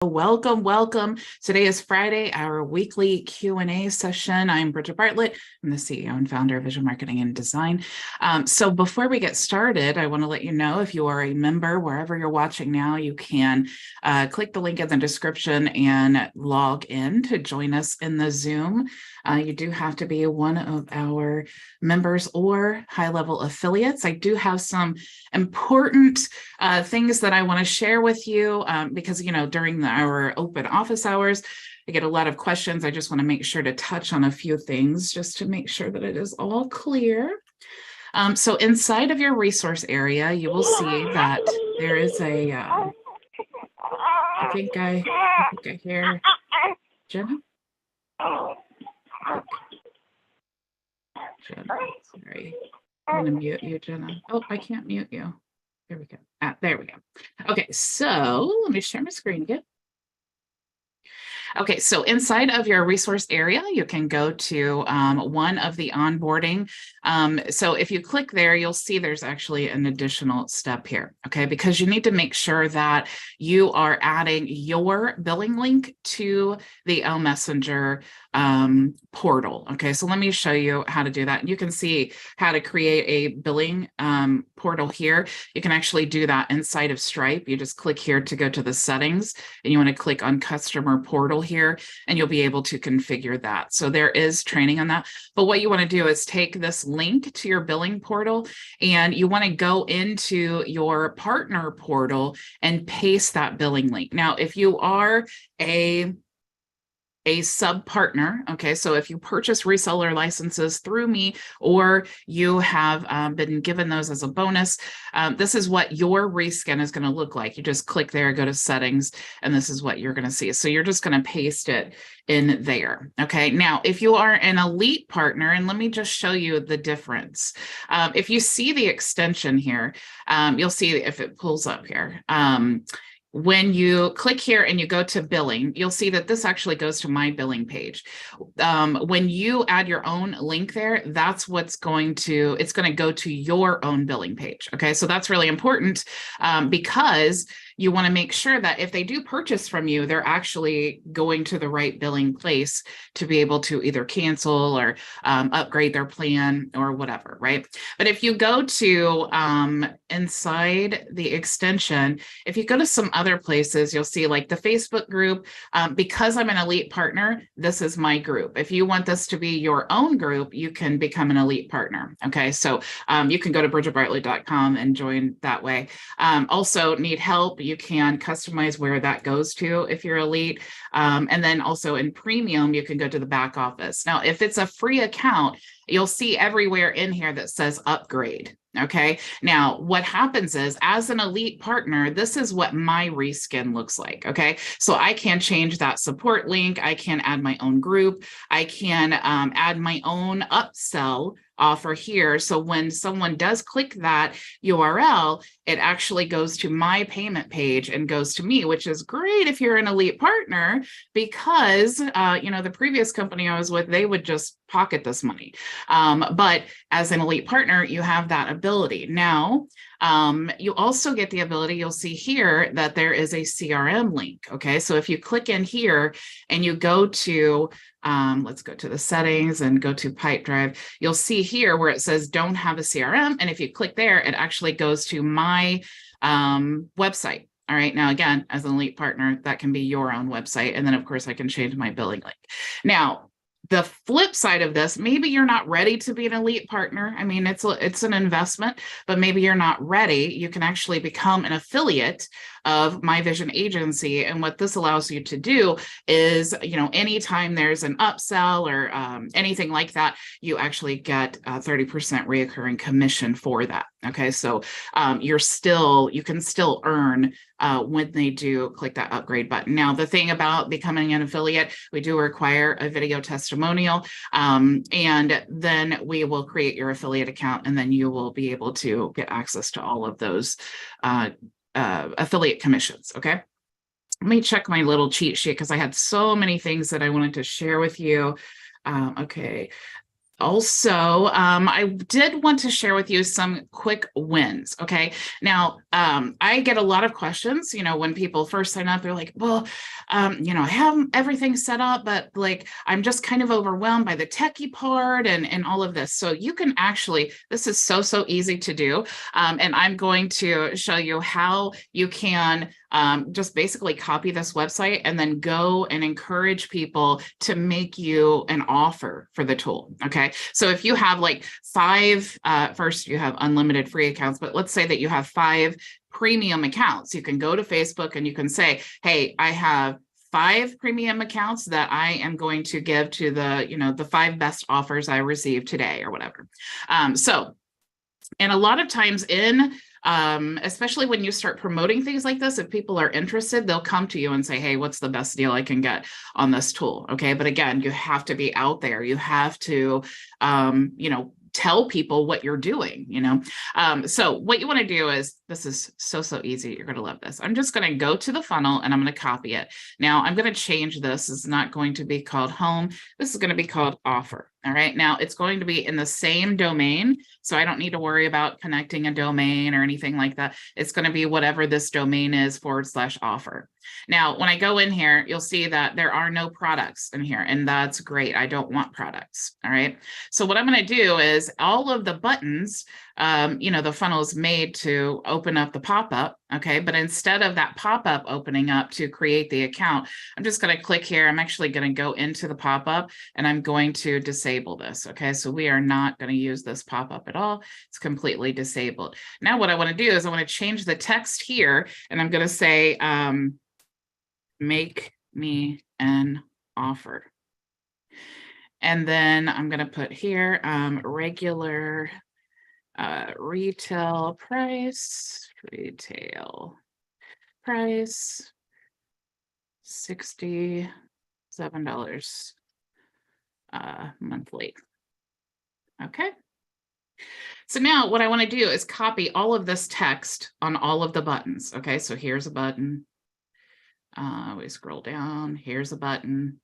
Welcome. Today is Friday, our weekly Q&A session. I'm Bridget Bartlett. I'm the CEO and founder of Vision Marketing and Design. So before we get started, I want to let you know if you are a member, wherever you're watching now, you can click the link in the description and log in to join us in the Zoom. You do have to be one of our members or HighLevel affiliates. I do have some important things that I want to share with you because, during our open office hours, I get a lot of questions. I just want to make sure to touch on a few things just to make sure that it is all clear. So inside of your resource area, you will see that there is a, I think I hear Jenna. Jenna, sorry. I'm going to mute you, Jenna. Oh, I can't mute you. There we go. There we go. Okay, so let me share my screen again. Okay, so inside of your resource area, you can go to one of the onboarding. So if you click there, you'll see there's actually an additional step here, okay? Because you need to make sure that you are adding your billing link to the ELMessenger portal, okay? So let me show you how to do that. You can see how to create a billing portal here. You can actually do that inside of Stripe. You just click here to go to the settings, and you want to click on customer portal here, and you'll be able to configure that. So there is training on that. But what you want to do is take this link to your billing portal, and you want to go into your partner portal and paste that billing link. Now, if you are a sub partner, okay, so if you purchase reseller licenses through me, or you have been given those as a bonus, this is what your reskin is going to look like. You just click there, go to settings, and this is what you're going to see. So you're just going to paste it in there. Okay, now if you are an elite partner, and let me just show you the difference. If you see the extension here, you'll see if it pulls up here. When you click here and you go to billing, you'll see that this actually goes to my billing page. When you add your own link there, that's what's it's going to go to your own billing page. Okay, so that's really important because you want to make sure that if they do purchase from you, they're actually going to the right billing place to be able to either cancel or upgrade their plan or whatever, right? But if you go to inside the extension, if you go to some other places, you'll see like the Facebook group. Because I'm an elite partner, this is my group. If you want this to be your own group, you can become an elite partner. Okay, so you can go to bridgetbartlett.com and join that way. Also, need help, you can customize where that goes to if you're elite. And then also in premium, you can go to the back office. Now, if it's a free account, you'll see everywhere in here that says upgrade. Okay, now what happens is, as an elite partner, this is what my reskin looks like. Okay, so I can change that support link, I can add my own group, I can add my own upsell offer here. So when someone does click that URL, it actually goes to my payment page and goes to me, which is great if you're an elite partner, because the previous company I was with, they would just pocket this money. But as an elite partner, you have that ability. Now, you also get the ability, you'll see here that there is a CRM link. Okay, so if you click in here and you go to, let's go to the settings and go to Pipedrive, you'll see here where it says don't have a CRM. And if you click there, it actually goes to my website. All right, now again, as an elite partner, that can be your own website. And then of course I can change my billing link. Now, the flip side of this, maybe you're not ready to be an elite partner. I mean, it's an investment, but maybe you're not ready. You can actually become an affiliate of My Vision Agency. And what this allows you to do is, anytime there's an upsell or anything like that, you actually get a 30% reoccurring commission for that. Okay, so you can still earn when they do click that upgrade button. Now, the thing about becoming an affiliate, we do require a video testimonial, and then we will create your affiliate account, and then you will be able to get access to all of those affiliate commissions. Okay, let me check my little cheat sheet because I had so many things that I wanted to share with you. Okay. Also, I did want to share with you some quick wins. Okay. Now, I get a lot of questions, when people first sign up, they're like, well, I have everything set up, but like, I'm just kind of overwhelmed by the techie part and all of this. So you can actually, this is so easy to do. And I'm going to show you how you can just basically copy this website and then go and encourage people to make you an offer for the tool. Okay. So if you have like 5, first you have unlimited free accounts, but let's say that you have 5 premium accounts, you can go to Facebook and you can say, hey, I have 5 premium accounts that I am going to give to the 5 best offers I received today or whatever. And a lot of times especially when you start promoting things like this, if people are interested, they'll come to you and say, hey, what's the best deal I can get on this tool? Okay. But again, you have to be out there. You have to, tell people what you're doing, So what you want to do is, this is so easy. You're going to love this. I'm just going to go to the funnel and I'm going to copy it. Now I'm going to change this. It's not going to be called home. This is going to be called offer. All right. Now it's going to be in the same domain. So I don't need to worry about connecting a domain or anything like that. It's going to be whatever this domain is /offer. Now, when I go in here, you'll see that there are no products in here, and that's great. I don't want products. All right. So what I'm going to do is all of the buttons, the funnel is made to open up the pop-up. Okay. But instead of that pop-up opening up to create the account, I'm just going to click here. I'm actually going to go into the pop-up and I'm going to disable this. Okay. So we are not going to use this pop-up at all. It's completely disabled. Now, what I want to do is I want to change the text here and I'm going to say, make me an offer. And then I'm going to put here regular retail price $67 monthly. Okay. So now what I want to do is copy all of this text on all of the buttons. Okay, so here's a button. We scroll down, here's a button.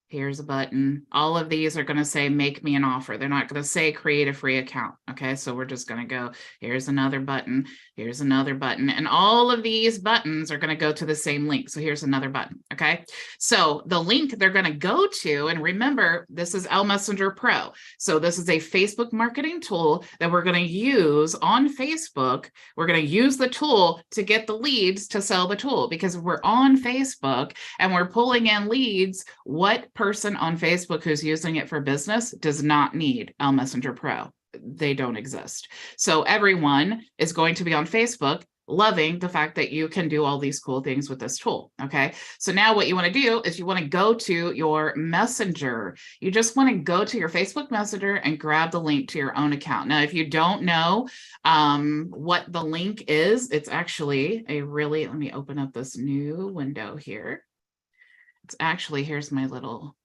Here's a button. All of these are going to say, make me an offer. They're not going to say create a free account. Okay. So we're just going to go, here's another button. Here's another button. And all of these buttons are going to go to the same link. So here's another button. Okay. So the link they're going to go to, and remember, this is ELMessenger Pro. So this is a Facebook marketing tool that we're going to use on Facebook. We're going to use the tool to get the leads to sell the tool, because if we're on Facebook and we're pulling in leads, what person on Facebook who's using it for business does not need ELMessenger Pro? They don't exist. So everyone is going to be on Facebook loving the fact that you can do all these cool things with this tool. Okay. So now what you want to do is you want to go to your messenger. You just want to go to your Facebook Messenger and grab the link to your own account. Now, if you don't know what the link is, it's actually let me open up this new window here. It's actually, here's my little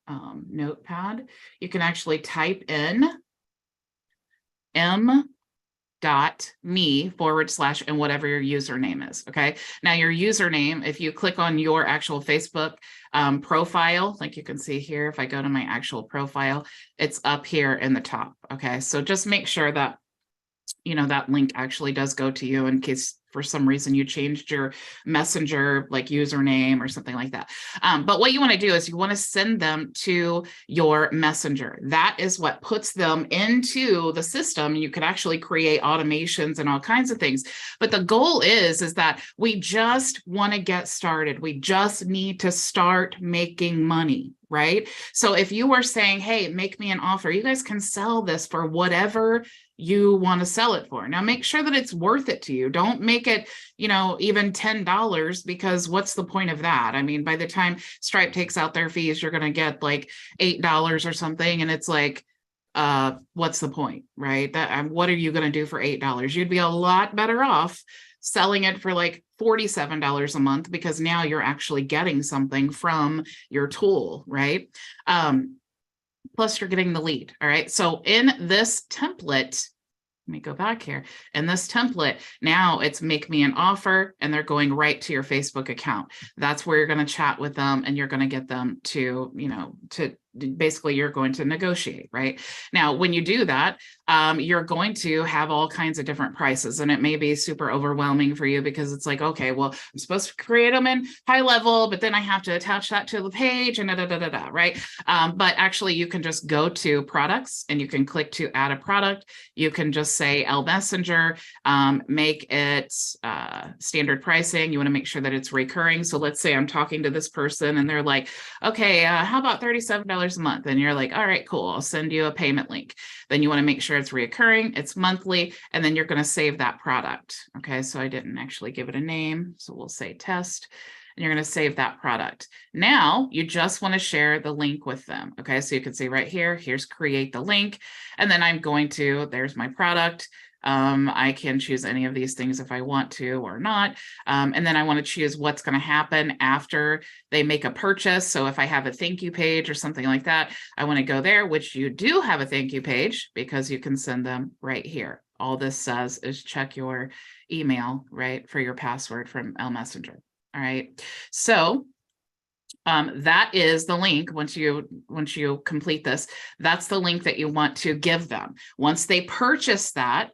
notepad. You can actually type in m.me / and whatever your username is. Okay. Now your username, if you click on your actual Facebook profile, like you can see here, if I go to my actual profile, it's up here in the top. Okay. So just make sure that, that link actually does go to you in case for some reason you changed your messenger like username or something like that. But what you want to do is you want to send them to your messenger. That is what puts them into the system. You could actually create automations and all kinds of things. But the goal is that we just want to get started. We just need to start making money. Right? So if you are saying, hey, make me an offer, you guys can sell this for whatever you want to sell it for. Now, make sure that it's worth it to you. Don't make it, even $10, because what's the point of that? I mean, by the time Stripe takes out their fees, you're going to get like $8 or something. And it's like, what's the point, right? What are you going to do for $8? You'd be a lot better off selling it for like $47 a month, because now you're actually getting something from your tool, right? Plus you're getting the lead. All right. So in this template, let me go back here. In this template, now it's make me an offer, and they're going right to your Facebook account. That's where you're going to chat with them, and you're going to get them to, to basically you're going to negotiate, right? Now, when you do that, you're going to have all kinds of different prices, and it may be super overwhelming for you because it's like, okay, well, I'm supposed to create them in HighLevel, but then I have to attach that to the page and right? But actually you can just go to products and you can click to add a product. You can just say ELMessenger, make it standard pricing. You want to make sure that it's recurring. So let's say I'm talking to this person and they're like, okay, how about $37 a month? And you're like, all right, cool. I'll send you a payment link. Then you want to make sure it's reoccurring, it's monthly, and then you're going to save that product. Okay, so I didn't actually give it a name. So we'll say test, and you're going to save that product. Now you just want to share the link with them. Okay, so you can see right here, here's create the link. And then I'm going to, there's my product. I can choose any of these things if I want to or not. And then I want to choose what's going to happen after they make a purchase. So if I have a thank you page or something like that, I want to go there, which you do have a thank you page because you can send them right here. All this says is check your email, right, for your password from ELMessenger. All right. So that is the link. Once you complete this, that's the link that you want to give them. Once they purchase that,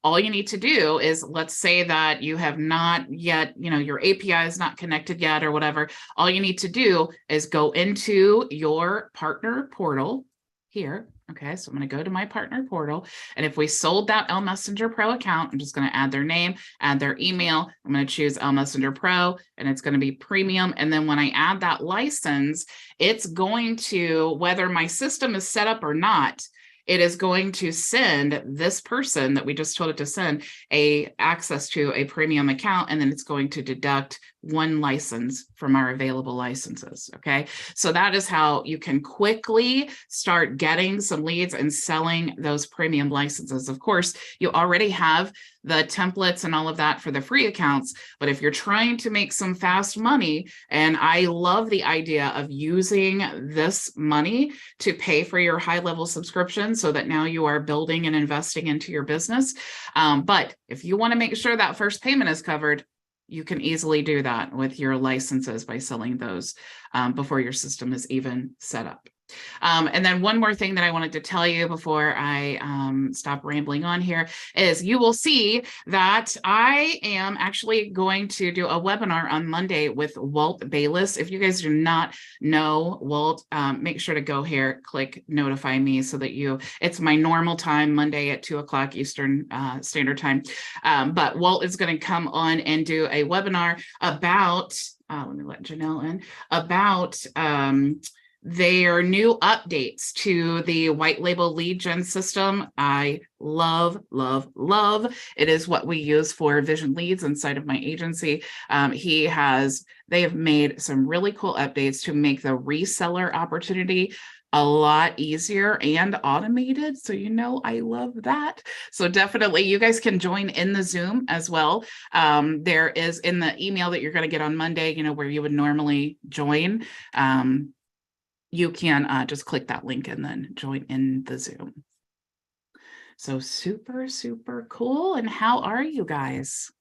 all you need to do is, let's say that you have not yet, your API is not connected yet or whatever. All you need to do is go into your partner portal here. Okay, so I'm going to go to my partner portal. And if we sold that ELMessenger Pro account, I'm just going to add their name, add their email. I'm going to choose ELMessenger Pro, and it's going to be premium. And then when I add that license, it's going to, whether my system is set up or not, it is going to send this person that we just told it to send access to a premium account, and then it's going to deduct one license from our available licenses. Okay, so that is how you can quickly start getting some leads and selling those premium licenses. Of course, you already have the templates and all of that for the free accounts, but if you're trying to make some fast money, and I love the idea of using this money to pay for your HighLevel subscription so that now you are building and investing into your business. But if you want to make sure that first payment is covered, you can easily do that with your licenses by selling those before your system is even set up. And then one more thing that I wanted to tell you before I stop rambling on here is you will see that I am actually going to do a webinar on Monday with Walt Bayless. If you guys do not know Walt, make sure to go here, click notify me so that it's my normal time, Monday at 2 o'clock Eastern Standard Time. But Walt is going to come on and do a webinar about, let me let Janelle in, about their new updates to the white label lead gen system. I love, love, love. It is what we use for vision leads inside of my agency. They have made some really cool updates to make the reseller opportunity a lot easier and automated. So, I love that. So definitely you guys can join in the Zoom as well. There is in the email that you're going to get on Monday, where you would normally join. You can just click that link and then join in the Zoom. So super, super cool. And how are you guys?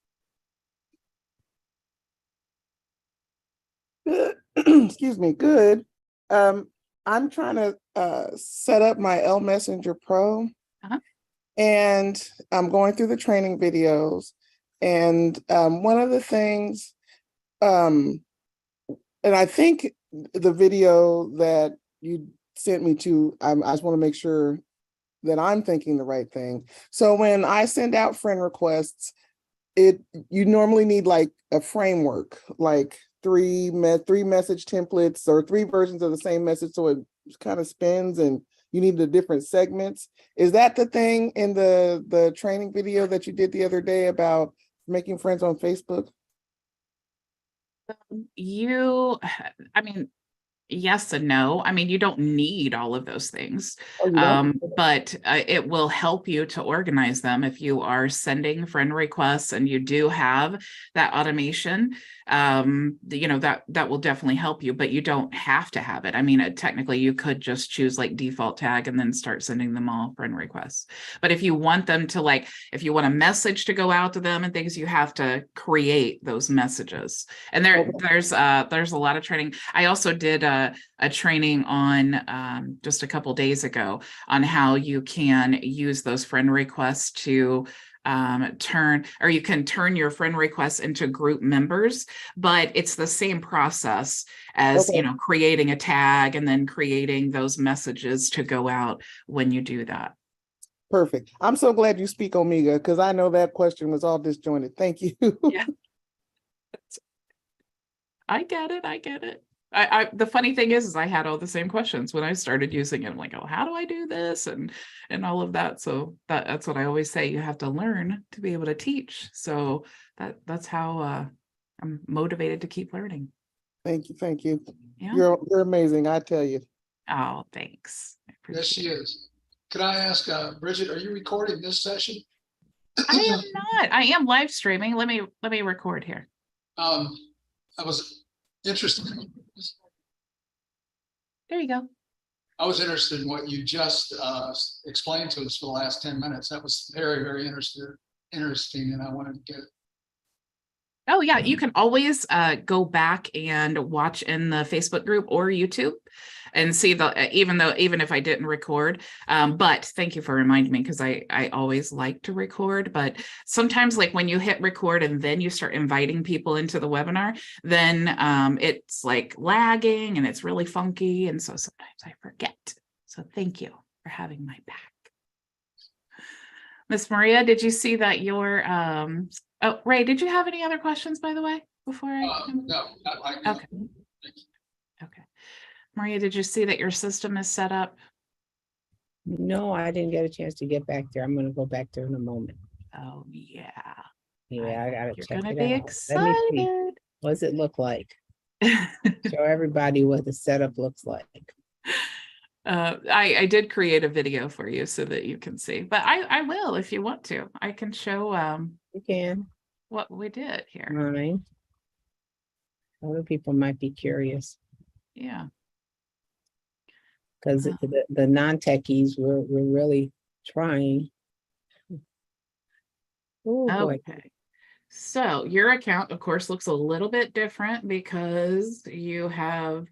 Good. Excuse me. Good. I'm trying to set up my ELMessenger Pro, and I'm going through the training videos. And one of the things, and I think the video that you sent me to, I just want to make sure that I'm thinking the right thing. So when I send out friend requests, you normally need like a framework, like three message templates or 3 versions of the same message, so it kind of spins and you need the different segments. Is that the thing in the training video that you did the other day about making friends on Facebook? Yes and no. You don't need all of those things, but it will help you to organize them if you are sending friend requests and you do have that automation. you know, that will definitely help you, but you don't have to have it. I mean, technically you could just choose like default tag and then start sending them all friend requests. But if you want them to, like, if you want a message to go out to them and things, you have to create those messages. And there's a lot of training. I also did a training on just a couple days ago on how you can use those friend requests to you can turn your friend requests into group members, but it's the same process as, you know, creating a tag and then creating those messages to go out when you do that. Perfect. I'm so glad you speak Omega, because I know that question was all disjointed. Thank you. Yeah. I get it. The funny thing is I had all the same questions when I started using it. I'm like, oh, how do I do this? And all of that. So that's what I always say. You have to learn to be able to teach. So that's how I'm motivated to keep learning. Thank you. Thank you. Yeah. You're amazing. I tell you. Oh, thanks. Yes, she is. Could I ask, Bridget, are you recording this session? I am not. I am live streaming. Let me record here. I was interested. There you go. I was interested in what you just explained to us for the last 10 minutes. That was very, very interesting, and I wanted to get it. Oh yeah, you can always go back and watch in the Facebook group or YouTube and see even if I didn't record. But thank you for reminding me, because I always like to record, but sometimes, like when you hit record and then you start inviting people into the webinar, then it's like lagging and it's really funky. And so sometimes I forget. So thank you for having my back. Miss Maria, did you see that your oh, Ray, did you have any other questions, by the way, before I? No, not right now. Okay. Okay. Maria, did you see that your system is set up? No, I didn't get a chance to get back there. I'm going to go back there in a moment. Oh, yeah. Yeah, I got to check it out. You're going to be excited. Let me see. What does it look like? Show everybody what the setup looks like. I did create a video for you so that you can see, but I will, if you want to. I can show you can what we did here. Right. Other people might be curious. Yeah. Because the non-techies we're really trying. Oh boy. Okay. So your account, of course, looks a little bit different because you have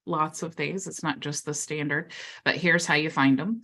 lots of things. It's not just the standard, but here's how you find them.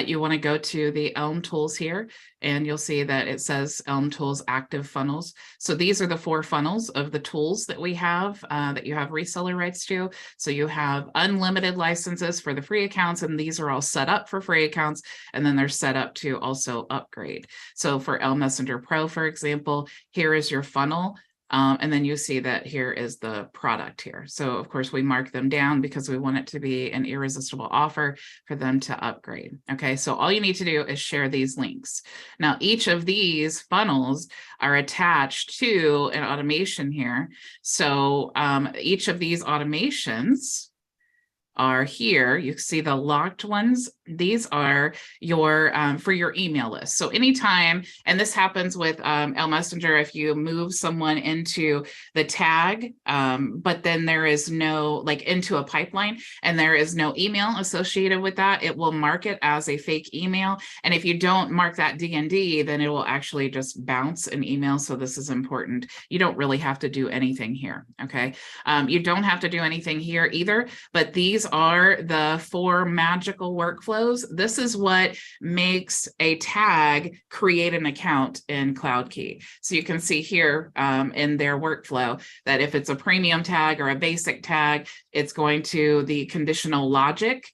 You want to go to the Elm tools here, and you'll see that it says Elm tools active funnels. So these are the 4 funnels of the tools that we have that you have reseller rights to. So you have unlimited licenses for the free accounts, and these are all set up for free accounts, and then they're set up to also upgrade. So for ELMessenger Pro, for example, here is your funnel. And then you see that here is the product here. So of course we mark them down because we want it to be an irresistible offer for them to upgrade. Okay, so all you need to do is share these links. Now, each of these funnels are attached to an automation here. So each of these automations are here. You see the locked ones. These are your for your email list. So anytime, and this happens with ELMessenger, if you move someone into the tag, but then there is no, like into a pipeline, and there is no email associated with that, it will mark it as a fake email. And if you don't mark that DND, then it will actually just bounce an email. So this is important. You don't really have to do anything here. Okay. You don't have to do anything here either, but these are the 4 magical workflows. This is what makes a tag create an account in CloudKey. So you can see here in their workflow that if it's a premium tag or a basic tag, it's going to the conditional logic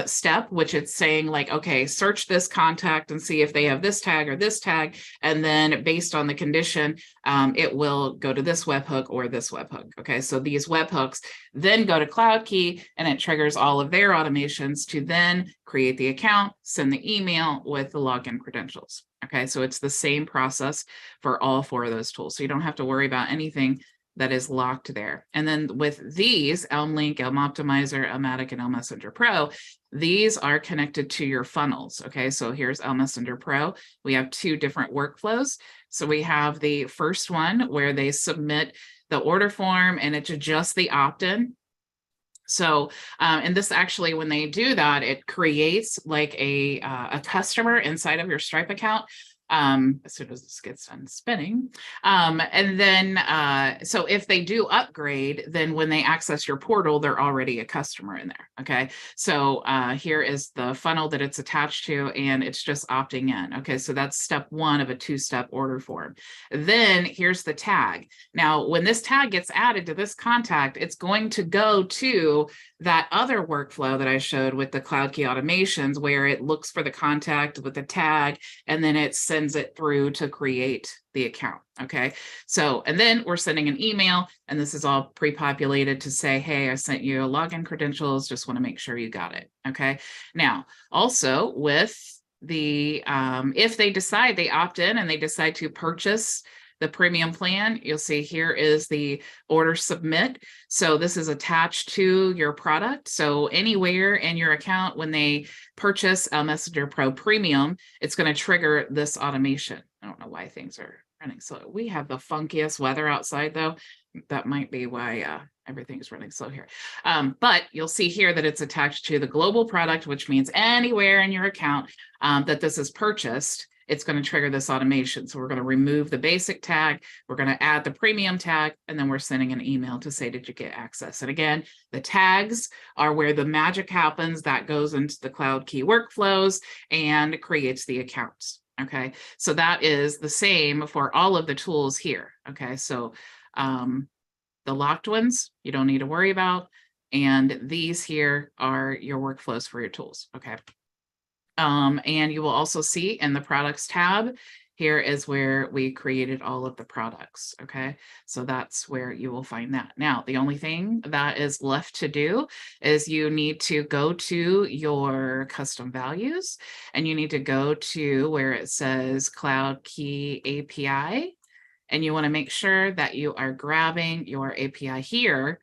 step, which it's saying like, okay, search this contact and see if they have this tag or this tag. And then based on the condition, it will go to this webhook or this webhook. Okay, so these webhooks then go to CloudKey, and it triggers all of their automations to then create the account, send the email with the login credentials. Okay, so it's the same process for all 4 of those tools. So you don't have to worry about anything that is locked there. And then with these, ELMlink, ELMoptimizer, ELMatic, and ELMessenger Pro, these are connected to your funnels. Okay, so here's ELMessenger Pro. We have 2 different workflows. So we have the first one where they submit the order form, and it's just the opt-in. So, and this actually, when they do that, it creates like a customer inside of your Stripe account. As soon as this gets done spinning. And then, so if they do upgrade, then when they access your portal, they're already a customer in there. Okay. So here is the funnel that it's attached to, and it's just opting in. Okay. So that's step one of a 2-step order form. Then here's the tag. Now, when this tag gets added to this contact, it's going to go to that other workflow that I showed with the Cloud Key automations, where it looks for the contact with the tag, and then it sends it through to create the account. Okay. So, and then we're sending an email, and this is all pre-populated to say, hey, I sent you login credentials. Just want to make sure you got it. Okay. Now, also with the, if they decide they opt in and they decide to purchase the premium plan, you'll see here is the order submit. So this is attached to your product. So anywhere in your account, when they purchase ELMessenger Pro Premium, it's going to trigger this automation. I don't know why things are running slow. We have the funkiest weather outside, though. That might be why everything's running slow here. But you'll see here that it's attached to the global product, which means anywhere in your account that this is purchased, it's going to trigger this automation. So we're going to remove the basic tag, we're going to add the premium tag, and then we're sending an email to say, did you get access? And again, the tags are where the magic happens. That goes into the Cloud Key workflows and creates the accounts. Okay, so that is the same for all of the tools here. Okay, so the locked ones, you don't need to worry about. And these here are your workflows for your tools. Okay. And you will also see in the products tab, here is where we created all of the products. Okay, so that's where you will find that. Now, the only thing that is left to do is you need to go to your custom values, and you need to go to where it says Cloud Key API, and you want to make sure that you are grabbing your API here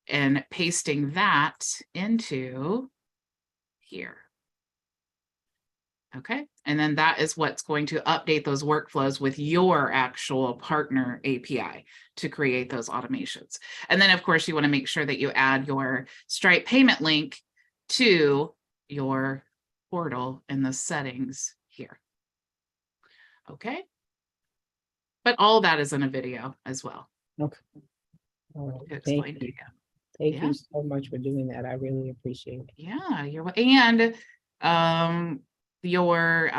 and pasting that into here. Okay, and then that is what's going to update those workflows with your actual partner API to create those automations. And then, of course, you want to make sure that you add your Stripe payment link to your portal in the settings here. Okay, but all that is in a video as well. Okay. All right. To explain to you. Thank you so much for doing that. I really appreciate it. Yeah, and your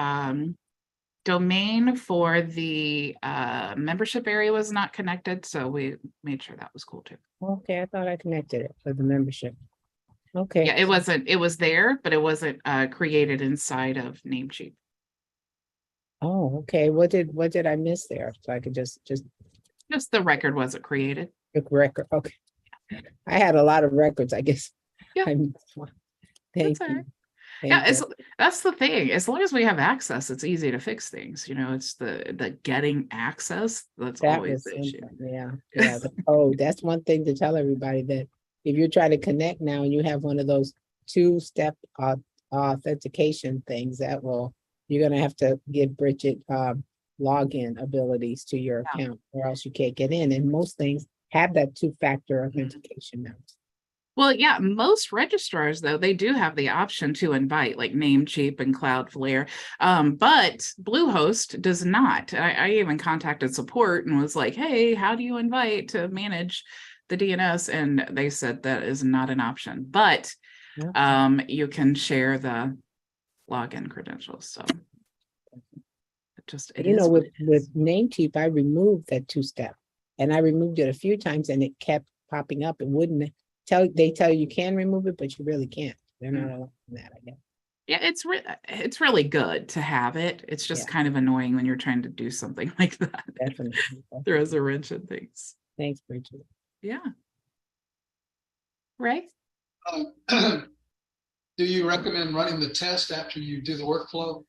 domain for the membership area was not connected, so we made sure that was cool too. Okay, I thought I connected it for the membership. Okay. Yeah, it was there, but it wasn't created inside of Namecheap. Oh, okay. What did I miss there? So I could just the record wasn't created. record. Okay. I had a lot of records, I guess. Yeah. I missed one. Thank That's all you. right. Thank Yeah, you. that's the thing. As long as we have access, it's easy to fix things. You know, it's the getting access that's That always was the issue. simple. Yeah. The code. That's one thing to tell everybody, that if you're trying to connect now and you have one of those 2-step authentication things, you're gonna have to give Bridget login abilities to your account, or else you can't get in. And most things have that 2-factor authentication now. Well, yeah, most registrars, though, they do have the option to invite, like Namecheap and Cloudflare, but Bluehost does not. I even contacted support and was like, hey, how do you invite to manage the DNS? And they said that is not an option, but you can share the login credentials. So with Namecheap, I removed that 2-step, and I removed it a few times, and it kept popping up. It wouldn't they tell you can remove it, but you really can't. They're not allowing that, I guess. Yeah, it's really good to have it. It's just kind of annoying when you're trying to do something like that. Definitely. Throws a wrench in things. Thanks, Bridget. Yeah. Right. Do you recommend running the test after you do the workflow?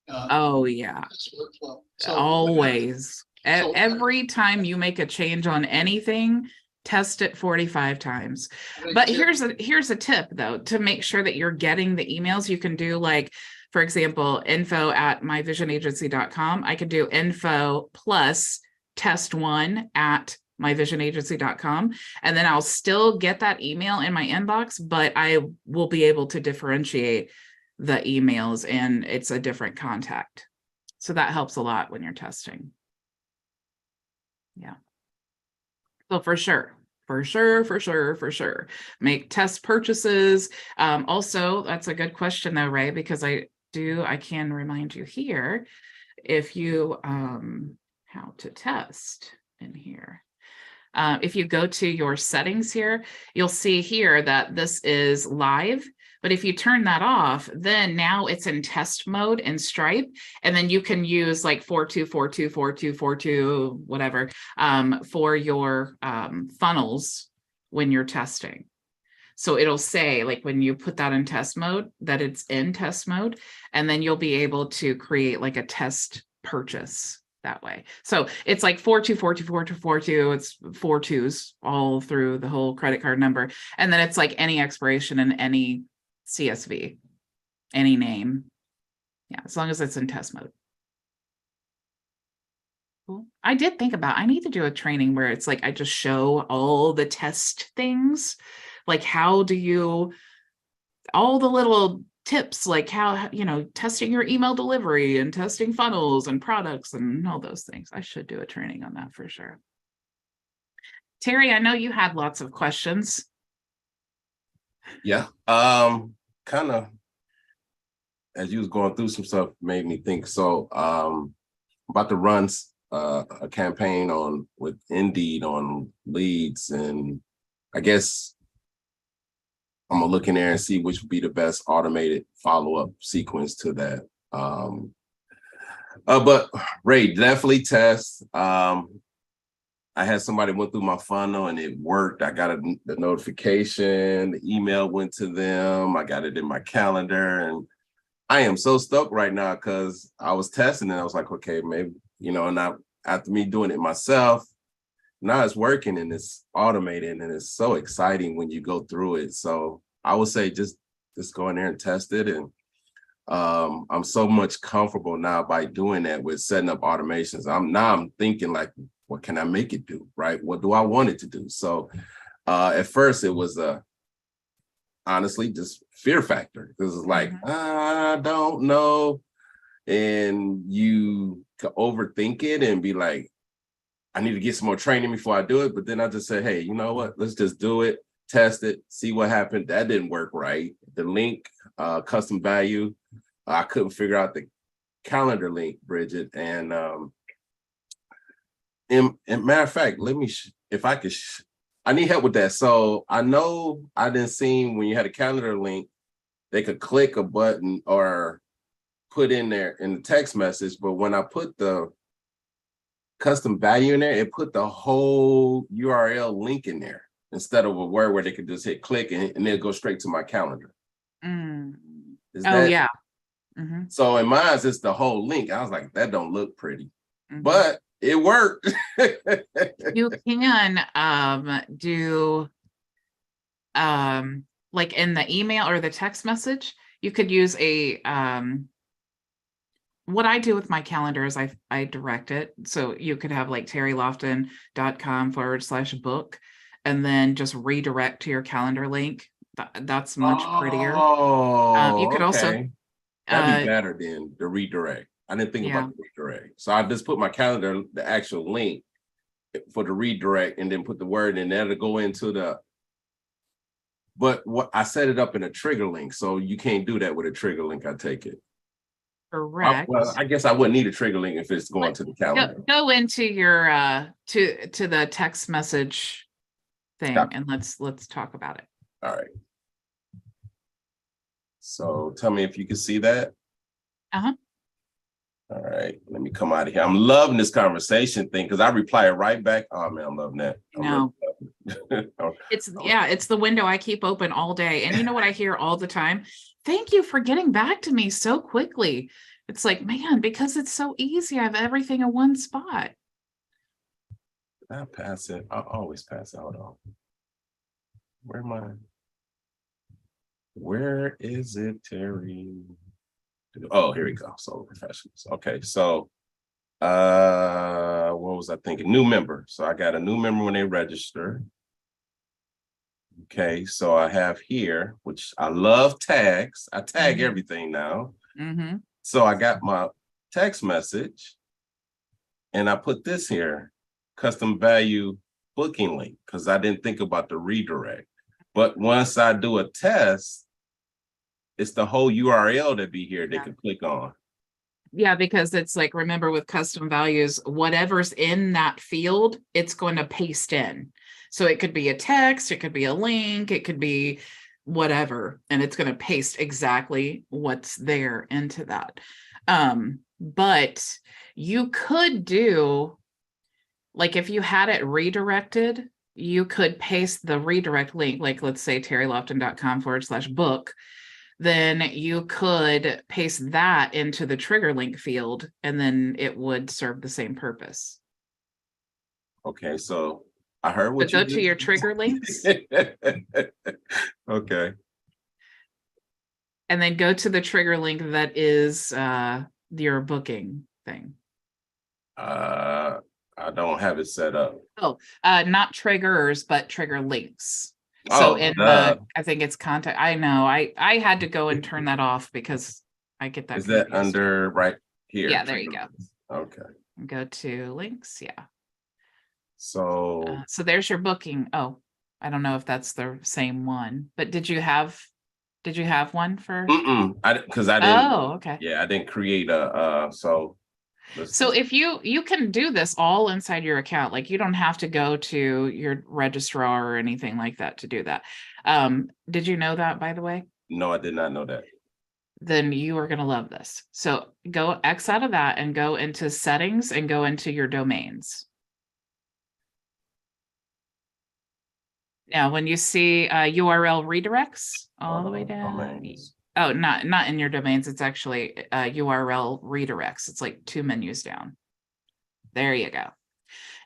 Oh yeah. Workflow. So always. Every time you make a change on anything, test it 45 times. But here's a tip, though, to make sure that you're getting the emails. You can do, like, for example, info@myvisionagency.com. I could do info plus test1 myvisionagency.com, and then I'll still get that email in my inbox, but I will be able to differentiate the emails and it's a different contact. So that helps a lot when you're testing. Yeah. So for sure, make test purchases. Also, that's a good question though, Ray, because I can remind you here, if you, how to test in here. If you go to your settings here, you'll see here that this is live. But if you turn that off, then now it's in test mode in Stripe. And then you can use like 42424242, whatever, for your funnels when you're testing. So it'll say, like, when you put that in test mode, that it's in test mode, and then you'll be able to create like a test purchase that way. So it's like 42424242. It's 4 2s all through the whole credit card number. And then it's like any expiration and any CSV, any name. Yeah, as long as it's in test mode. Cool. I did think about, I need to do a training where it's like, I just show all the test things. Like, how do you, all the little tips, like how, you know, testing your email delivery and testing funnels and products and all those things. I should do a training on that for sure. Terry, I know you had lots of questions. Yeah. Kind of, as you was going through some stuff, made me think. So about to run a campaign on with Indeed on leads, and I guess I'm gonna look in there and see which would be the best automated follow-up sequence to that. But Ray, definitely test. I had somebody went through my funnel and it worked. I got the notification, the email went to them. I got it in my calendar, and I am so stoked right now because I was testing and I was like, okay, maybe, you know, and after me doing it myself, now it's working and it's automated and it's so exciting when you go through it. So I would say just go in there and test it. And I'm so much comfortable now by doing that with setting up automations. I'm thinking like, what can I make it do, right? What do I want it to do? So at first it was honestly just fear factor. This is like, I don't know. And you can overthink it and be like, I need to get some more training before I do it. But then I just said, hey, you know what? Let's just do it, test it, see what happened. That didn't work right. The link, custom value, I couldn't figure out the calendar link, Bridget. And matter of fact, let me, if I could, I need help with that. So I know I didn't see when you had a calendar link, they could click a button or put in there in the text message. But when I put the custom value in there, it put the whole URL link in there instead of a word where they could just hit click and then go straight to my calendar. Yeah. So in mine, it's the whole link. I was like, that don't look pretty, but it worked. You can do like in the email or the text message, you could use a what I do with my calendar is I direct it. So you could have like terrylofton.com/book and then just redirect to your calendar link. That's much prettier. You could also that'd be better than the redirect. I didn't think about the redirect. So I just put my calendar, the actual link for the redirect, and then put the word in there to go into the, but what I set it up in a trigger link. So you can't do that with a trigger link, I take it. Correct. Well, I guess I wouldn't need a trigger link if it's going to the calendar. Go into your to the text message thing and let's talk about it. All right. So tell me if you can see that. All right, let me come out of here. I'm loving this conversation thing because I reply right back. Oh man, I'm loving that. No. It's the window I keep open all day. And you know what I hear all the time? Thank you for getting back to me so quickly. It's like, man, because it's so easy. I have everything in one spot. I pass it. I always pass out on. Where is it, Terry? Oh, here we go. Solo professionals. Okay, so What was I thinking? New member. So I got a new member when they register. Okay, so I have here, which I love tags. I tag everything now. So I got my text message and I put this here, custom value booking link, because I didn't think about the redirect. But once I do a test, it's the whole URL that be here they can click on. Yeah, because it's like, remember with custom values, whatever's in that field, it's going to paste in. So it could be a text, it could be a link, it could be whatever, and it's going to paste exactly what's there into that. But you could do, like if you had it redirected, you could paste the redirect link, like let's say terrylofton.com/book. Then you could paste that into the trigger link field, and then it would serve the same purpose. Okay, so I heard what But you go to your trigger links. Okay. And then go to the trigger link that is your booking thing. I don't have it set up. Oh, not triggers, but trigger links. So in the, I think it's contact. I know I had to go and turn that off because I get that. Is that under right here? Yeah, there you go. Okay. Go to links. Yeah. So so there's your booking. Oh, I don't know if that's the same one, but did you have one for? Because I didn't. Oh, okay. Yeah, I didn't create a so if you can do this all inside your account, like you don't have to go to your registrar or anything like that to do that. Did you know that, by the way? No, I did not know that. Then you are going to love this. So go X out of that and go into settings and go into your domains. Now, when you see URL redirects all the way down. Domains. Oh, not in your domains. It's actually URL redirects. It's like 2 menus down. There you go.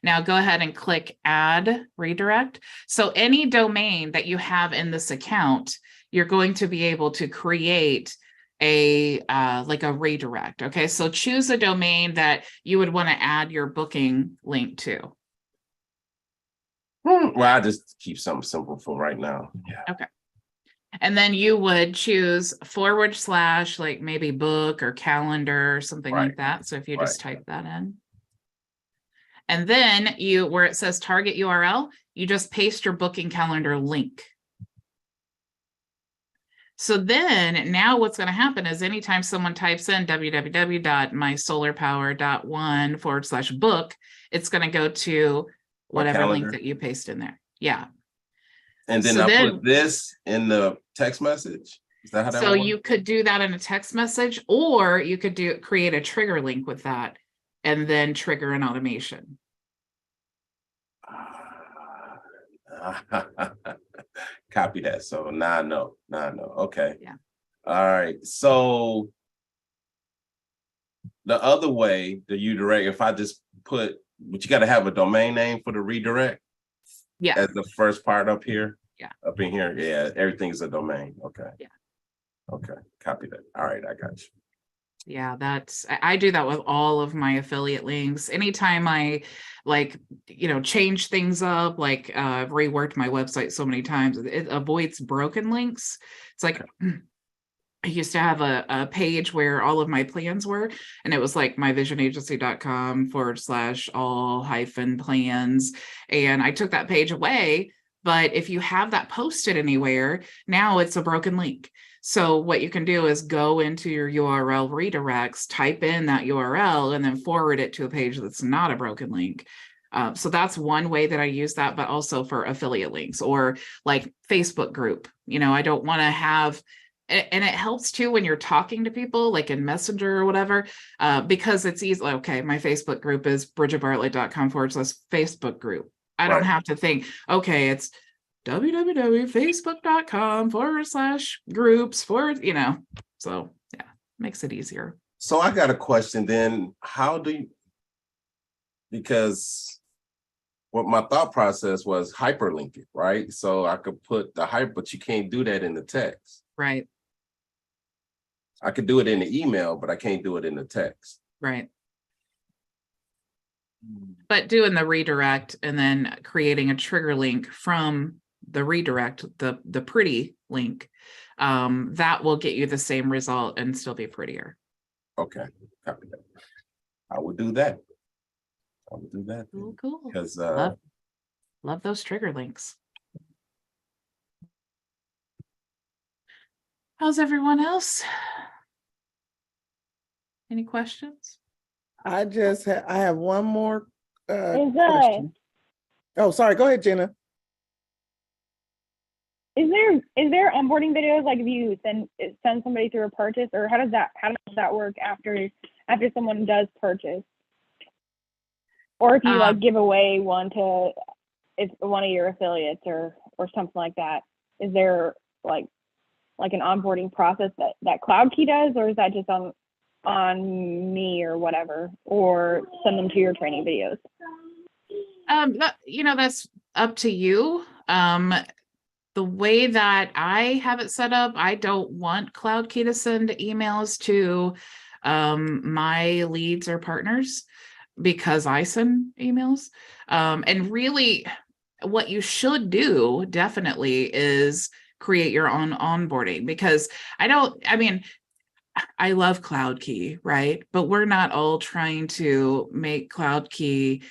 Now go ahead and click add redirect. So any domain that you have in this account, you're going to be able to create a like a redirect. Okay, so choose a domain that you would want to add your booking link to. Well, I just keep something simple for right now. Yeah. Okay. And then you would choose / like maybe book or calendar or something like that. So if you just type that in. And then where it says target URL, you just paste your booking calendar link. So then now what's going to happen is anytime someone types in www.mysolarpower.1 / book, it's going to go to whatever link that you paste in there. Yeah. And then put this in the text message. Is that how that so works? you could do that in a text message, or you could create a trigger link with that and then trigger an automation. Copy that. So now I know. Okay. Yeah. All right. So the other way, the redirect, if I just but you got to have a domain name for the redirect. Yeah. As the first part up here. Yeah. Up in here. Yeah. Everything's a domain. Okay. Yeah. Okay. Copy that. All right. I got you. Yeah, I do that with all of my affiliate links. Anytime I change things up, like I've reworked my website so many times, it avoids broken links. It's like I used to have a page where all of my plans were, and it was like myvisionagency.com / all-plans. And I took that page away. But if you have that posted anywhere, now it's a broken link. So what you can do is go into your URL redirects, type in that URL, and then forward it to a page that's not a broken link. So that's one way that I use that, but also for affiliate links or like Facebook group. I don't want to have, and it helps too when you're talking to people like in Messenger or whatever, because it's easy. Okay, my Facebook group is bridgetbartlett.com / Facebook group. I don't have to think, okay, it's www.facebook.com / groups so yeah, makes it easier. So I got a question then. How do you, because what my thought process was hyperlink it, right? So I could put the but you can't do that in the text. Right. I could do it in the email, but I can't do it in the text. Right. But doing the redirect and then creating a trigger link from the redirect, the pretty link, that will get you the same result and still be prettier. Okay, copy that. I will do that. I will do that. Cool. Because Love those trigger links. How's everyone else? Any questions? I have one more Is question. Oh, sorry. Go ahead, Jenna. is there onboarding videos, like if you send somebody through a purchase, or how does that work after someone does purchase? Or if you like give away one to one of your affiliates or something like that, is there like an onboarding process that CloudKey does, or is that just on me or whatever, or send them to your training videos? That's up to you. The way that I have it set up, I don't want CloudKey to send emails to my leads or partners, because I send emails. And really what you should do definitely is create your own onboarding, because I love CloudKey, right? But we're not all trying to make CloudKey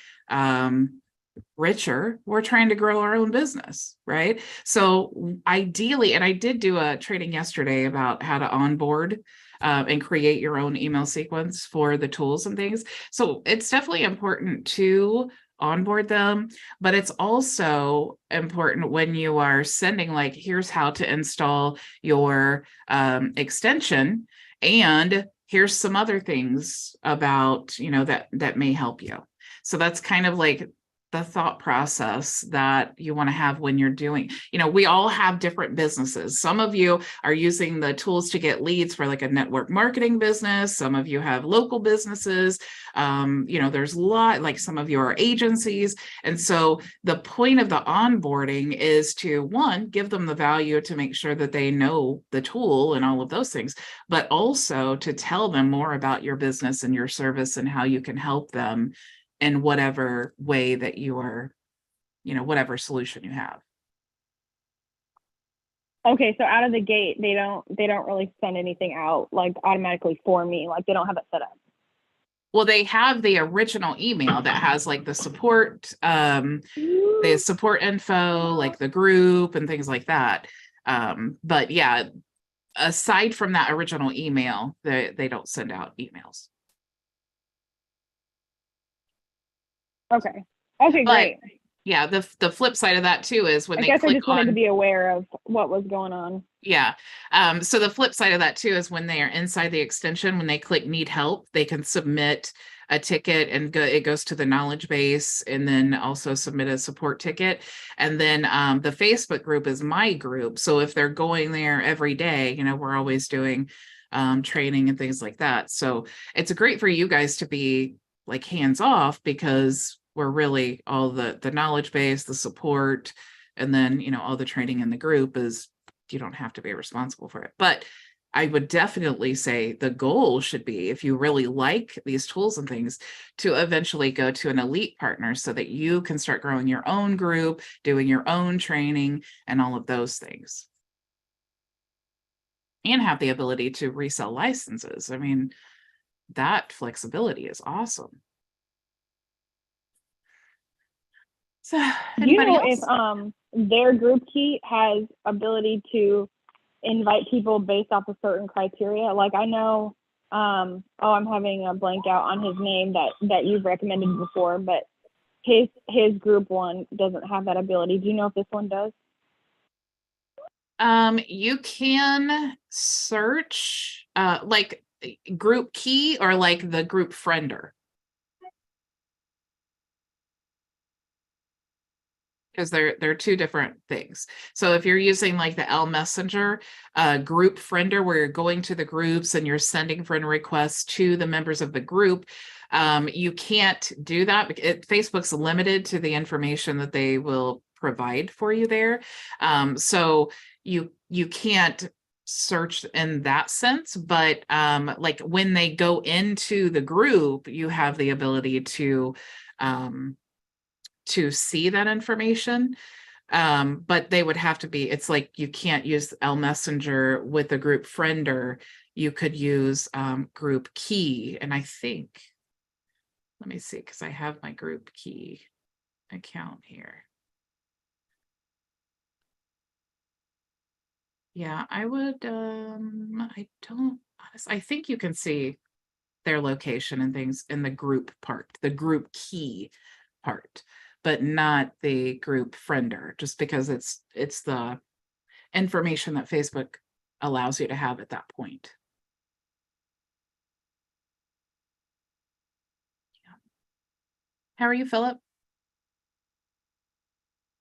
richer. We're trying to grow our own business, right? So ideally, and I did do a training yesterday about how to onboard and create your own email sequence for the tools and things. So it's definitely important to onboard them, but it's also important when you are sending, like, here's how to install your extension, and here's some other things about, that may help you. So that's kind of like the thought process that you want to have when you're doing, we all have different businesses. Some of you are using the tools to get leads for like a network marketing business. Some of you have local businesses. There's a lot, like some of you are agencies. And so the point of the onboarding is to, one, give them the value to make sure that they know the tool and all of those things, but also to tell them more about your business and your service and how you can help them in whatever way that you are, whatever solution you have. Okay, so out of the gate, they don't really send anything out like automatically for me, like they don't have it set up. Well, they have the original email that has like the support info, like the group and things like that. But yeah, aside from that original email, they don't send out emails. Okay, great. Yeah, the flip side of that too is when I they guess I click just wanted on, to be aware of what was going on. yeah. So the flip side of that too is when they are inside the extension, when they click need help, they can submit a ticket and it goes to the knowledge base, and then also submit a support ticket. And then the Facebook group is my group. So if they're going there every day, we're always doing training and things like that. So it's great for you guys to be like hands off, because we're really all the knowledge base, the support, and then, all the training in the group is, you don't have to be responsible for it. But I would definitely say the goal should be, if you really like these tools and things, to eventually go to an elite partner so that you can start growing your own group, doing your own training and all of those things. And have the ability to resell licenses. I mean, that flexibility is awesome. So, do you know else? if their group key has ability to invite people based off of certain criteria? Like I know, I'm having a blank out on his name that you've recommended before, but his group one doesn't have that ability. Do you know if this one does? You can search like group key or like the group friender. Because they're two different things. So if you're using like the ELMessenger group friender, where you're going to the groups and you're sending friend requests to the members of the group, you can't do that. Facebook's limited to the information that they will provide for you there. So you can't search in that sense, but like when they go into the group, you have the ability to to see that information. But they would have to be, it's like you can't use ELMessenger with a group friender. You could use group key. And I think, let me see, because I have my group key account here. Yeah, I would, I don't, honestly, I think you can see their location and things in the group part, the group key part, but not the group friender, just because it's the information that Facebook allows you to have at that point. Yeah. How are you, Philip?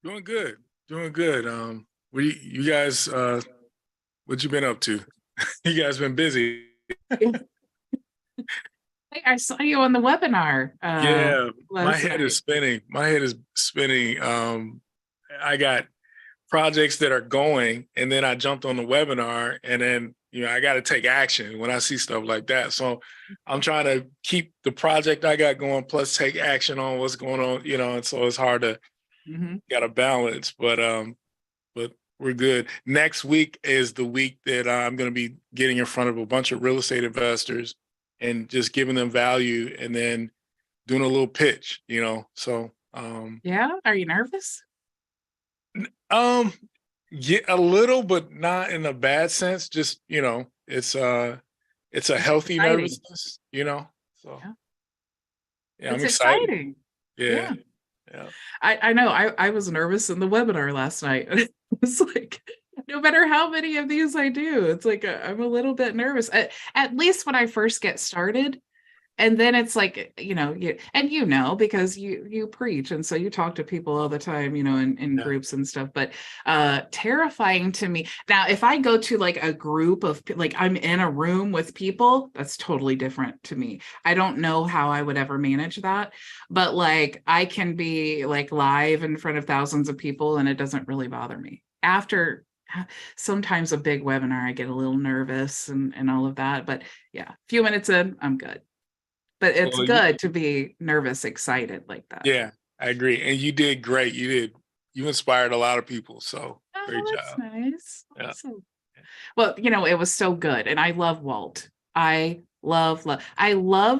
Doing good. Doing good. You guys, what you been up to? You guys been busy. Hey, I saw you on the webinar. Yeah, my last head night. is spinning. My head is spinning. I got projects that are going, and then I jumped on the webinar, and then I got to take action when I see stuff like that. So I'm trying to keep the project I got going, plus take action on what's going on. And so it's hard to got to balance, but we're good. Next week is the week that I'm going to be getting in front of a bunch of real estate investors and just giving them value, and then doing a little pitch. So Yeah, are you nervous? Yeah, a little, but not in a bad sense. Just it's a healthy exciting. nervousness. So yeah, It's I'm excited. exciting. Yeah. I know. I was nervous in the webinar last night. It's like, no matter how many of these I do, it's like I'm a little bit nervous. At least when I first get started. And then it's like, because you preach, and so you talk to people all the time, in groups and stuff, but terrifying to me. Now, if I go to like a group of, like, I'm in a room with people, that's totally different to me. I don't know how I would ever manage that, but like I can be like live in front of thousands of people and it doesn't really bother me. After sometimes a big webinar, I get a little nervous and all of that, but yeah, a few minutes in, I'm good. But it's good to be nervous, excited like that. Yeah, I agree. And you did great. You inspired a lot of people. So great that's job. Nice. Yeah. Awesome. Well, it was so good. And I love Walt. I love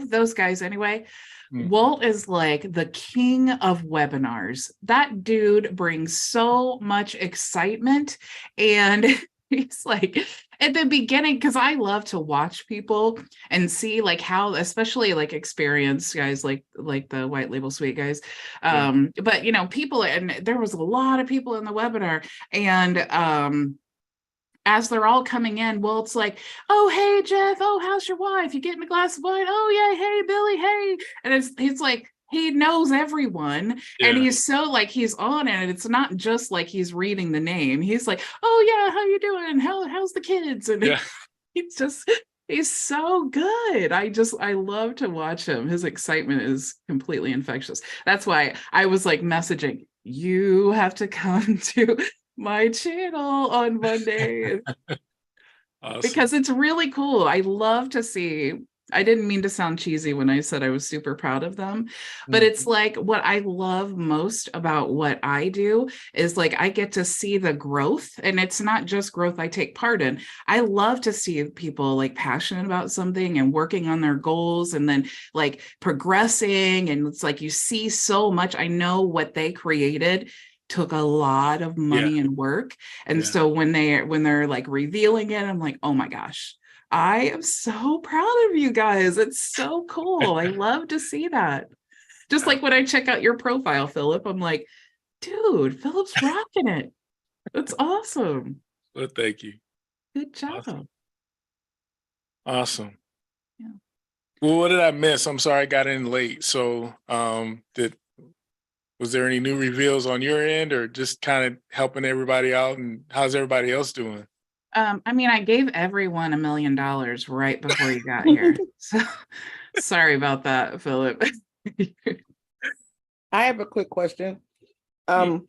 those guys anyway. Walt is like the king of webinars. That dude brings so much excitement, and he's like at the beginning, because I love to watch people and see like how, especially like experienced guys like the White Label Suite guys. But people, and there was a lot of people in the webinar, and as they're all coming in, well, it's like, oh, hey, Jeff, oh, how's your wife? You getting a glass of wine? Oh, yeah, hey, Billy, hey. And it's like, he knows everyone, and he's so like, he's on it. And it's not just like he's reading the name. He's like, oh, yeah, how you doing? How's the kids? And he's so good. I love to watch him. His excitement is completely infectious. That's why I was like messaging, you have to come to my channel on Monday. Awesome. Because it's really cool. I love to see. I didn't mean to sound cheesy when I said I was super proud of them, but it's like what I love most about what I do is like I get to see the growth, and it's not just growth I take part in. I love to see people like passionate about something and working on their goals, and then like progressing, and it's like you see so much. I know what they created took a lot of money and work, and so when they're like revealing it, I'm like, oh my gosh, I am so proud of you guys. It's so cool. I love to see that. Just like when I check out your profile, Philip, I'm like, dude, Philip's rocking it. That's awesome. Well, thank you. Good job. Awesome. Yeah. Well, what did I miss? I'm sorry I got in late. So was there any new reveals on your end, or just kind of helping everybody out? And how's everybody else doing? I mean, I gave everyone $1 million right before you got here. So sorry about that, Philip. I have a quick question. And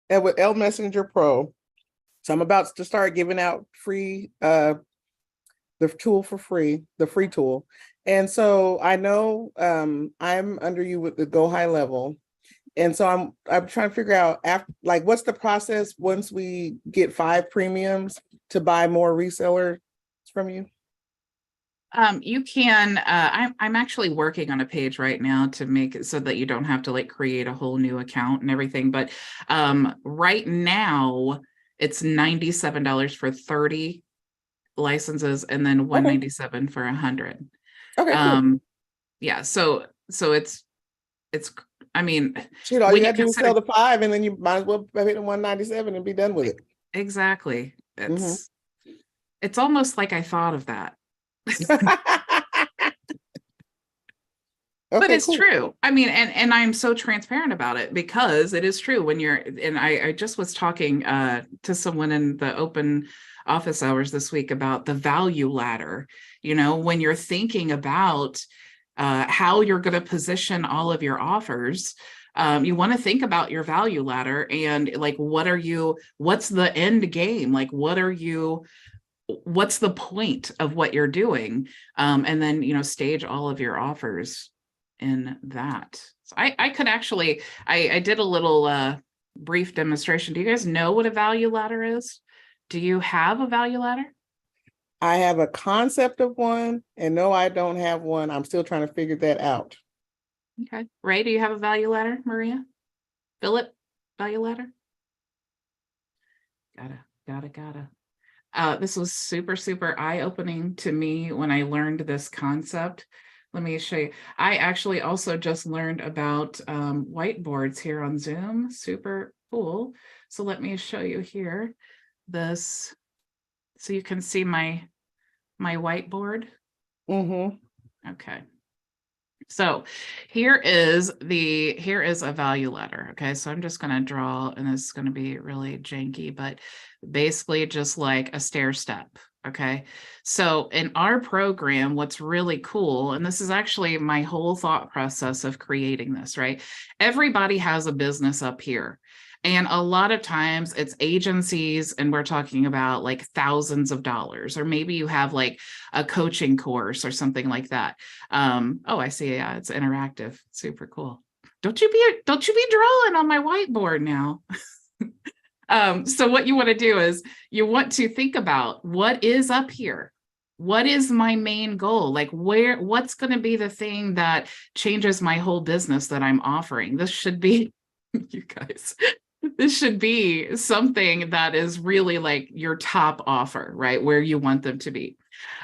with ELMessenger Pro, so I'm about to start giving out free the the tool for free, the free tool. And so I know I'm under you with the Go High Level. And so I'm trying to figure out after, like, what's the process once we get 5 premiums to buy more resellers from you? You can, I'm actually working on a page right now to make it so that you don't have to like create a whole new account and everything. But right now it's $97 for 30 licenses and then $197 for 100. Okay, cool. Yeah, so it's I mean, Shit, all when you you gotta do is consider sell the 5 and then you might as well pay the 197 and be done with it. exactly, it's almost like I thought of that. But it's cool. true. I mean, and I'm so transparent about it because it is true when you're, and I just was talking to someone in the open office hours this week about the value ladder. You know, when you're thinking about how you're going to position all of your offers, you want to think about your value ladder and like, what's the end game? Like, what's the point of what you're doing? And then, you know, stage all of your offers in that. So I could actually, I did a little brief demonstration. Do you guys know what a value ladder is? Do you have a value ladder? I have a concept of one, and no, I don't have one. I'm still trying to figure that out. Okay. Ray, do you have a value ladder? Maria? Philip, value ladder? Gotta. This was super, super eye-opening to me when I learned this concept. Let me show you. I actually also just learned about whiteboards here on Zoom. Super cool. So let me show you here this, so you can see my whiteboard. Okay. So here is a value ladder. Okay, so I'm just going to draw, and this is going to be really janky, but basically just like a stair step. Okay, so in our program, what's really cool, and this is actually my whole thought process of creating this, right? Everybody has a business up here. And a lot of times it's agencies, and we're talking about like thousands of dollars, or maybe you have like a coaching course or something like that. Oh, I see. Yeah, it's interactive. Super cool. Don't you be drawing on my whiteboard now. So what you want to do is you want to think about what is up here. What is my main goal? Like what's going to be the thing that changes my whole business that I'm offering? This should be, you guys, this should be something that is really like your top offer, right? Where you want them to be.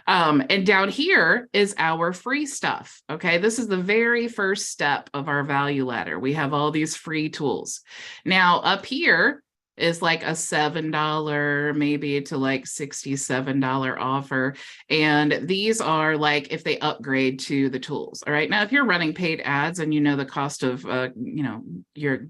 And down here is our free stuff. Okay, this is the very first step of our value ladder. We have all these free tools. Now up here is like a $7, maybe to like $67 offer. And these are like if they upgrade to the tools. All right. Now, if you're running paid ads and you know the cost of, you're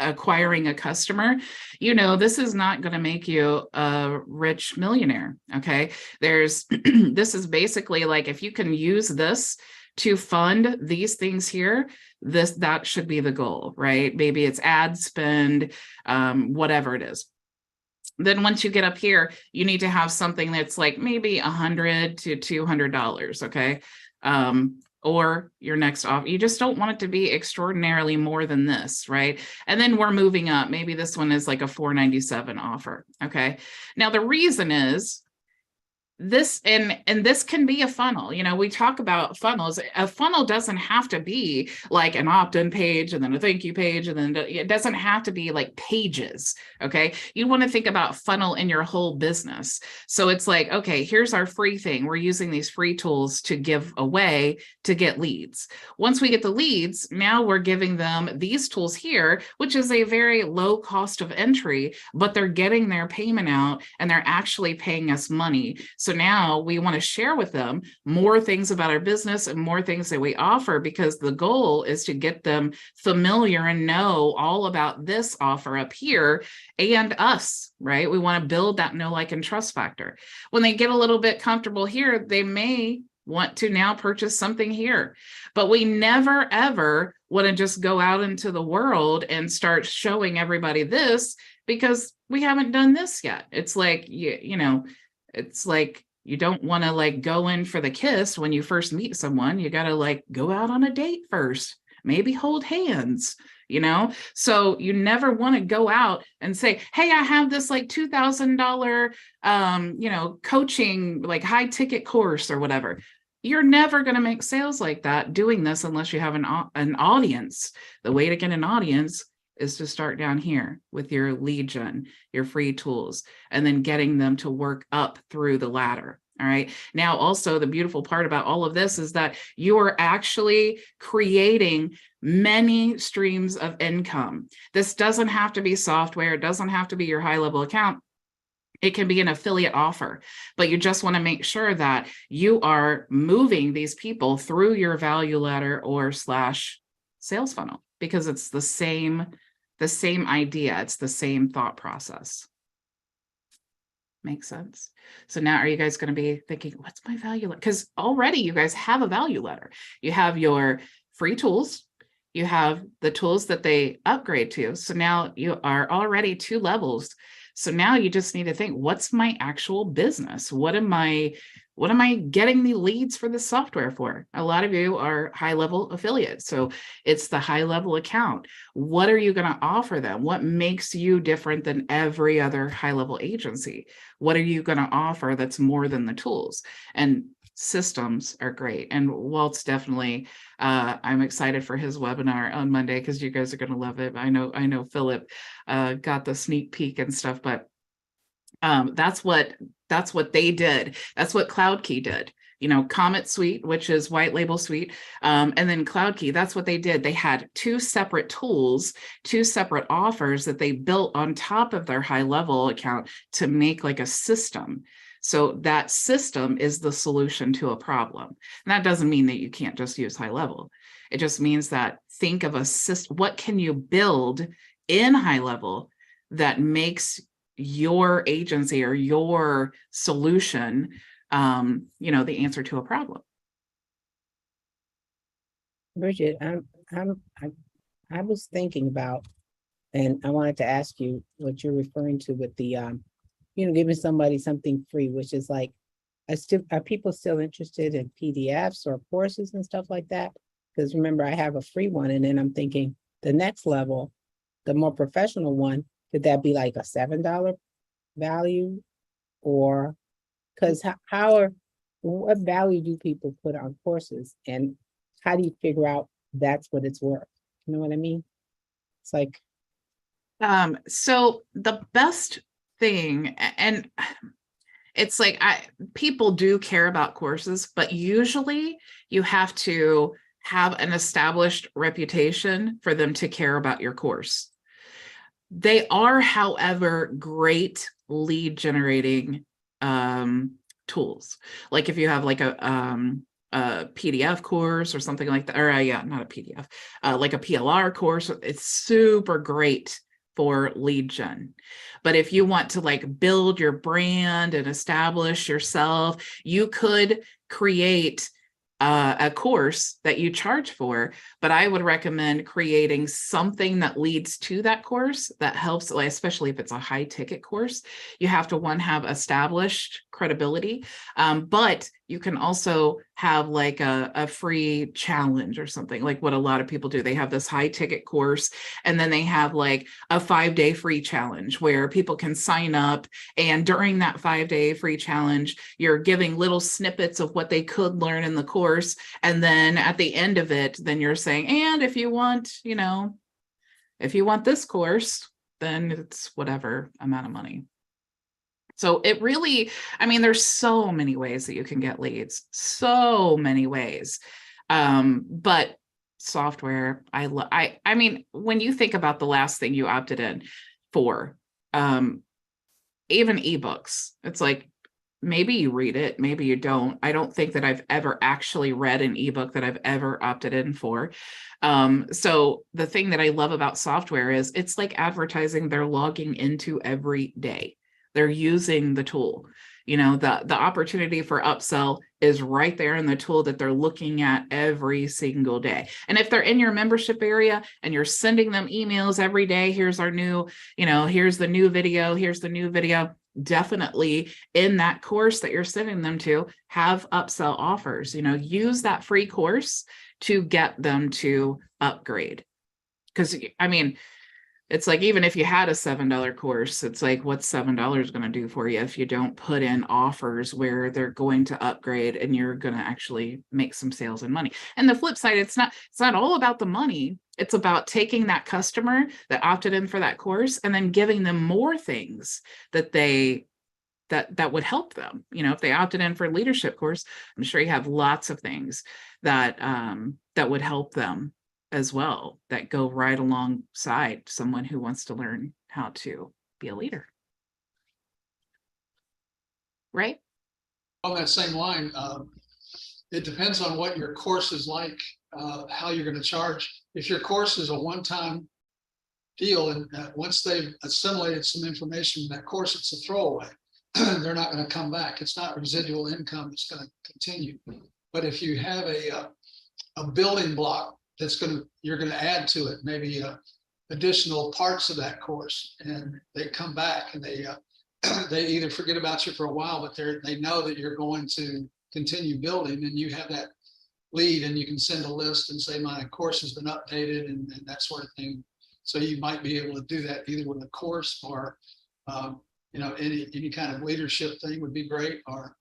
acquiring a customer, you know, this is not going to make you a rich millionaire. Okay. This is basically like if you can use this to fund these things here, that should be the goal, right? Maybe it's ad spend, whatever it is. Then once you get up here, you need to have something that's like maybe $100 to $200, okay? Or your next offer. You just don't want it to be extraordinarily more than this, right? And then we're moving up. Maybe this one is like a $497 offer, okay? Now the reason is, this and this can be a funnel. You know, we talk about funnels. A funnel doesn't have to be like an opt-in page and then a thank you page, and then it doesn't have to be like pages. Okay, you want to think about funnel in your whole business. So it's like, okay, here's our free thing. We're using these free tools to give away to get leads. Once we get the leads, now we're giving them these tools here, which is a very low cost of entry, but they're getting their payment out and they're actually paying us money. So now we want to share with them more things about our business and more things that we offer, because the goal is to get them familiar and know all about this offer up here and us, right? We want to build that know, like, and trust factor. When they get a little bit comfortable here, they may want to now purchase something here, but we never, ever want to just go out into the world and start showing everybody this, because we haven't done this yet. It's like, you know, it's like You don't want to like go in for the kiss when you first meet someone. You got to like go out on a date first, maybe hold hands, you know? So you never want to go out and say, hey, I have this like $2,000, you know, coaching, like high ticket course or whatever. You're never going to make sales like that doing this unless you have an audience. The way to get an audience is to start down here with your lead gen, your free tools, and then getting them to work up through the ladder. All right. Now, also the beautiful part about all of this is that you are actually creating many streams of income. This doesn't have to be software. It doesn't have to be your HighLevel account. It can be an affiliate offer, but you just want to make sure that you are moving these people through your value ladder or / sales funnel, because it's the same idea. It's the same thought process. Makes sense. So now are you guys going to be thinking, what's my value ladder? Because already you guys have a value ladder. You have your free tools. You have the tools that they upgrade to. So now you are already 2 levels. So now you just need to think, what's my actual business? What am I getting the leads for the software for? A lot of you are HighLevel affiliates. So it's the HighLevel account. What are you going to offer them? What makes you different than every other HighLevel agency? What are you going to offer that's more than the tools? And systems are great. And Walt's definitely, I'm excited for his webinar on Monday because you guys are going to love it. I know Philip got the sneak peek and stuff, but that's what they did. That's what CloudKey did. You know, Comet Suite, which is white label suite, and then CloudKey, that's what they did. They had 2 separate tools, 2 separate offers that they built on top of their HighLevel account to make like a system. So that system is the solution to a problem. And that doesn't mean that you can't just use HighLevel. It just means that think of a system. What can you build in HighLevel that makes your agency or your solution, you know, the answer to a problem? Bridget, I was thinking about, and I wanted to ask you what you're referring to with the, you know, giving somebody something free, which is like, are people still interested in PDFs or courses and stuff like that? Because remember, I have a free one, and then I'm thinking the next level, the more professional one, could that be like a $7 value? Or because what value do people put on courses, and how do you figure out that's what it's worth? You know what I mean? It's like, so the best thing, and it's like, people do care about courses, but usually you have to have an established reputation for them to care about your course. They are, however, great lead generating tools. Like if you have like a PDF course or something like that, or not a PDF, like a PLR course, it's super great for lead gen. But if you want to like build your brand and establish yourself, you could create a course that you charge for, but I would recommend creating something that leads to that course that helps, like, especially if it's a high ticket course. You have to have established credibility, but you can also have like a free challenge or something, like what a lot of people do. They have this high ticket course, and then they have like a 5-day free challenge where people can sign up, and during that 5-day free challenge, you're giving little snippets of what they could learn in the course, and then at the end of it, then you're saying, and if you want, you know, if you want this course, then it's whatever amount of money. So it really, I mean, there's so many ways that you can get leads, so many ways. But software, I mean, when you think about the last thing you opted in for, even ebooks, it's like, maybe you read it, maybe you don't. I don't think that I've ever actually read an ebook that I've ever opted in for. So the thing that I love about software is it's like advertising. They're logging into every day. They're using the tool. You know, the opportunity for upsell is right there in the tool that they're looking at every single day. And if they're in your membership area and you're sending them emails every day, here's our new, you know, here's the new video, here's the new video. definitely in that course that you're sending them to, have upsell offers. Use that free course to get them to upgrade. Because I mean, it's like, even if you had a $7 course, it's like, what's $7 going to do for you if you don't put in offers where they're going to upgrade and you're going to actually make some sales and money. And the flip side, it's not all about the money. It's about taking that customer that opted in for that course and then giving them more things that that would help them. If they opted in for a leadership course, I'm sure you have lots of things that that would help them as well, that go right alongside someone who wants to learn how to be a leader. Right? On that same line, it depends on what your course is like, how you're going to charge. If your course is a one-time deal, and once they've assimilated some information in that course, it's a throwaway. They're not going to come back. It's not residual income. It's going to continue. But if you have a building block you're going to add to it, maybe additional parts of that course, and they come back and they either forget about you for a while, but they know that you're going to continue building, and you have that lead, and you can send a list and say, my course has been updated and that sort of thing. So you might be able to do that either with a course or any kind of leadership thing would be great. Or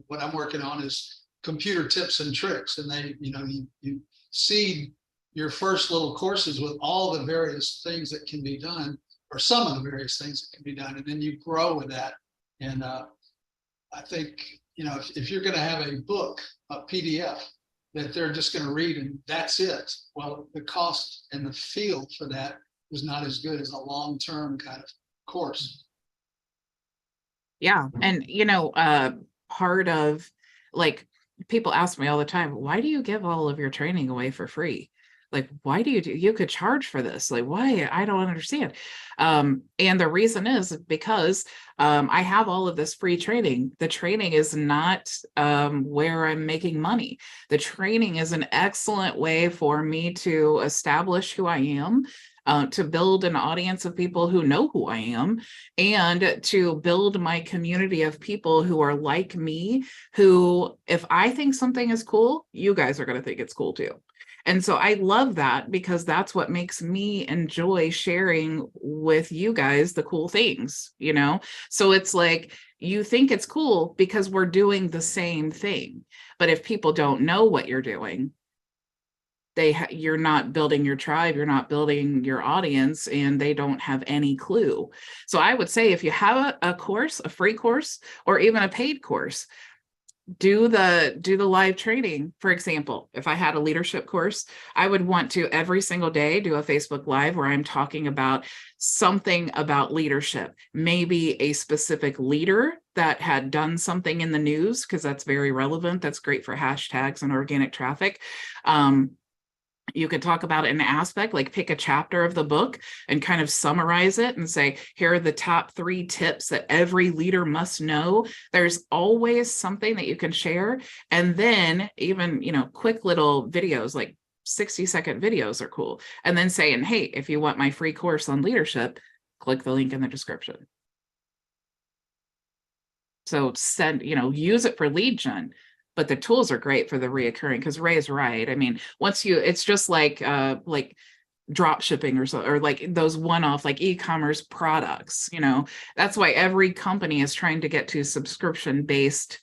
what I'm working on is computer tips and tricks, and you seed your first little courses with all the various things that can be done, or some of the various things that can be done, and then you grow with that. And I think if you're going to have a book, a PDF that they're just going to read and that's it, well, the cost and the feel for that is not as good as a long-term kind of course. Yeah. And part of, like, people ask me all the time, why do you give all of your training away for free? Like, why do you could charge for this? Like, why? I don't understand. And the reason is because I have all of this free training. The training is not where I'm making money. The training is an excellent way for me to establish who I am, to build an audience of people who know who I am, and to build my community of people who are like me, who, if I think something is cool, you guys are going to think it's cool too. And so I love that, because that's what makes me enjoy sharing with you guys the cool things, So it's like, you think it's cool because we're doing the same thing. But if people don't know what you're doing, you're not building your tribe, you're not building your audience, and they don't have any clue. So I would say, if you have a course, a free course, or even a paid course, do the live training. For example, if I had a leadership course, I would want to every single day do a Facebook Live where I'm talking about something about leadership, maybe a specific leader that had done something in the news, because that's very relevant. That's great for hashtags and organic traffic. You could talk about an aspect, like pick a chapter of the book and kind of summarize it and say, here are the top 3 tips that every leader must know. There's always something that you can share. And then even, quick little videos, like 60-second videos are cool. And then saying, hey, if you want my free course on leadership, click the link in the description. So use it for lead gen. But the tools are great for the reoccurring, because Ray is right. I mean, it's just like drop shipping or like those one-off, like e-commerce products, that's why every company is trying to get to subscription-based,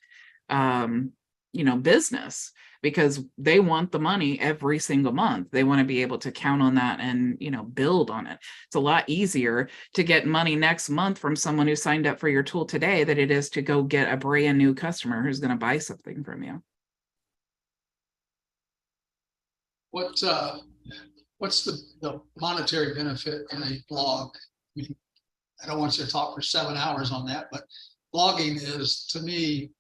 business, because they want the money every single month. They want to be able to count on that and, build on it. It's a lot easier to get money next month from someone who signed up for your tool today than it is to go get a brand new customer who's going to buy something from you. What's the monetary benefit in a blog? I mean, I don't want you to talk for 7 hours on that, but blogging is, to me,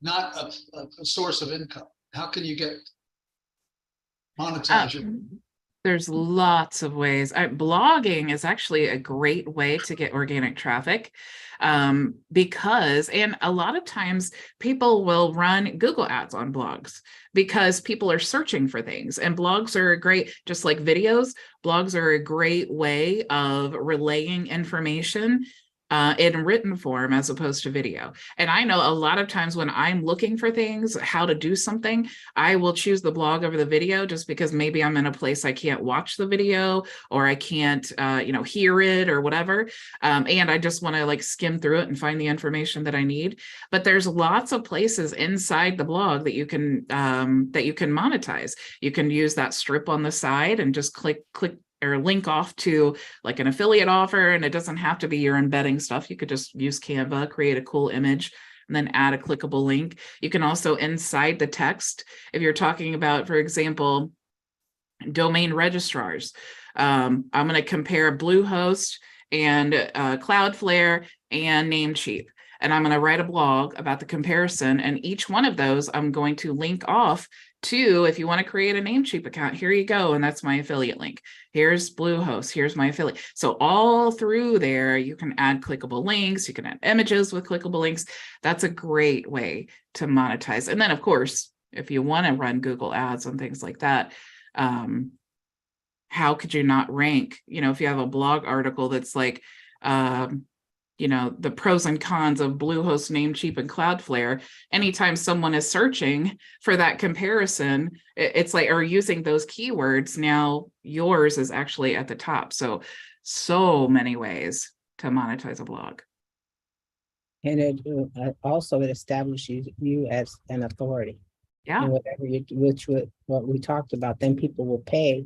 not a source of income. How can you get monetize? There's lots of ways. Blogging is actually a great way to get organic traffic, because, and a lot of times people will run Google ads on blogs because people are searching for things, and blogs are great, just like videos. Blogs are a great way of relaying information in written form as opposed to video. And I know a lot of times when I'm looking for things, how to do something, I will choose the blog over the video just because maybe I'm in a place I can't watch the video or I can't, hear it or whatever. And I just want to like skim through it and find the information that I need. But there's lots of places inside the blog that you can monetize. You can use that strip on the side and just click or link off to like an affiliate offer, and it doesn't have to be your embedding stuff. You could just use Canva, create a cool image, and then add a clickable link. You can also inside the text, if you're talking about, for example, domain registrars. I'm going to compare Bluehost and Cloudflare and Namecheap. And I'm going to write a blog about the comparison. And each one of those, I'm going to link off to, if you want to create a Namecheap account, here you go. And that's my affiliate link. Here's Bluehost, here's my affiliate. So all through there, you can add clickable links, you can add images with clickable links. That's a great way to monetize. And then of course, if you want to run Google ads and things like that, how could you not rank? If you have a blog article that's like, the pros and cons of Bluehost, Namecheap, and Cloudflare, anytime someone is searching for that comparison, it's like, or using those keywords, now yours is actually at the top. So many ways to monetize a blog. And it also establishes you as an authority. Yeah. And what we talked about, then people will pay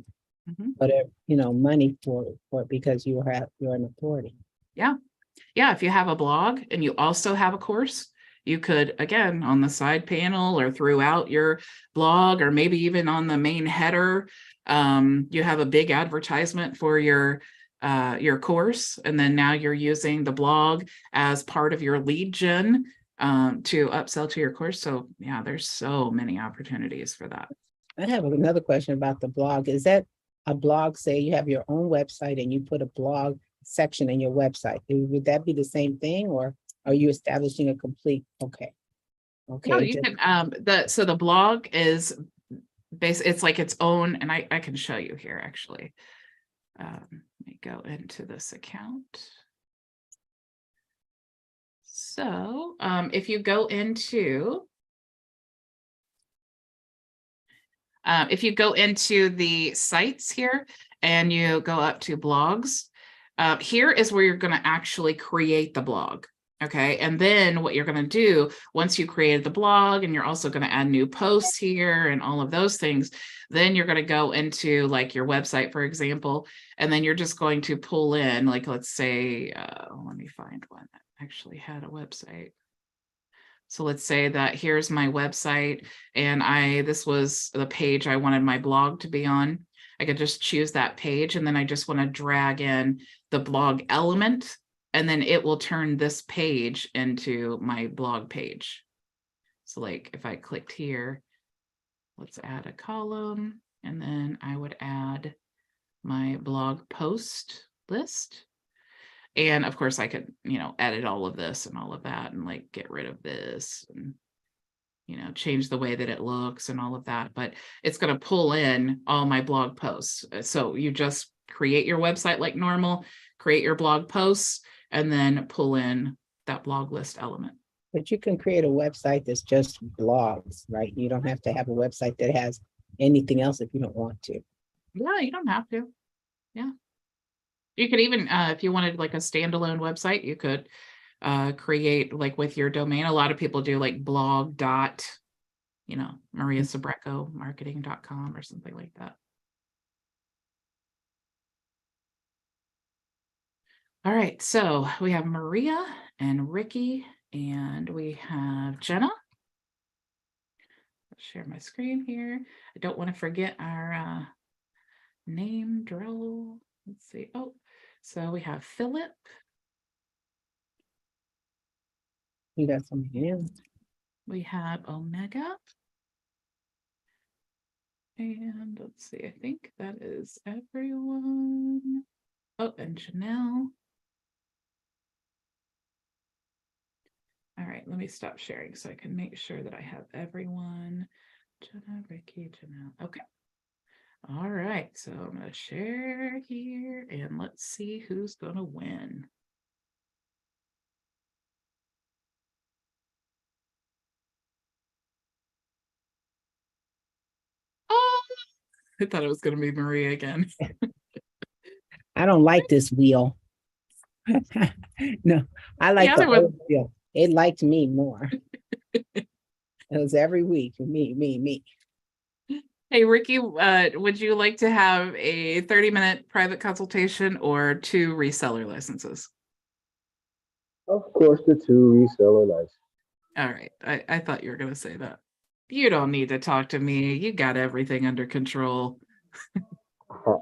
whatever, money for it because you're an authority. Yeah. Yeah, if you have a blog and you also have a course, you could, again, on the side panel or throughout your blog, or maybe even on the main header, you have a big advertisement for your course. And then now you're using the blog as part of your lead gen to upsell to your course. So yeah, there's so many opportunities for that. I have another question about the blog. Is that a blog, say you have your own website and you put a blog section in your website? Would that be the same thing, or are you establishing a complete? Okay. No, you can. So the blog is it's like its own, and I can show you here actually. Let me go into this account. So if you go into the sites here and you go up to blogs, here is where you're going to actually create the blog. Okay. And then what you're going to do once you created the blog, and you're also going to add new posts here and all of those things, then you're going to go into like your website, for example, and then you're just going to pull in, like, let's say, let me find one that actually had a website. So let's say that here's my website, and this was the page I wanted my blog to be on. I could just choose that page, and then I just want to drag in the blog element, and then it will turn this page into my blog page. So like if I clicked here, let's add a column, and then I would add my blog post list. And of course I could, edit all of this and all of that, and like get rid of this and, change the way that it looks and all of that. But it's going to pull in all my blog posts. So you just create your website like normal, create your blog posts, and then pull in that blog list element. But you can create a website that's just blogs, right? You don't have to have a website that has anything else if you don't want to. Yeah, you don't have to. Yeah. You could even, if you wanted like a standalone website, you could create like with your domain. A lot of people do like blog. Maria Sabreco marketing.com or something like that. All right, so we have Maria and Ricky, and we have Jenna. Let's share my screen here. I don't want to forget our name drill. Let's see. Oh, so we have Philip. You got some hands. We have Omega. And let's see, I think that is everyone. Oh, and Janelle. All right, let me stop sharing so I can make sure that I have everyone. Jenna, Ricky, Janelle. Okay. All right, so I'm going to share here and let's see who's going to win. I thought it was going to be Maria again. I don't like this wheel. No, I like Yeah, the there was- old wheel. It liked me more. It was every week, me. Hey, Ricky, would you like to have a 30-minute private consultation or 2 reseller licenses? Of course, the 2 reseller license. All right. I thought you were going to say that. You don't need to talk to me. You got everything under control.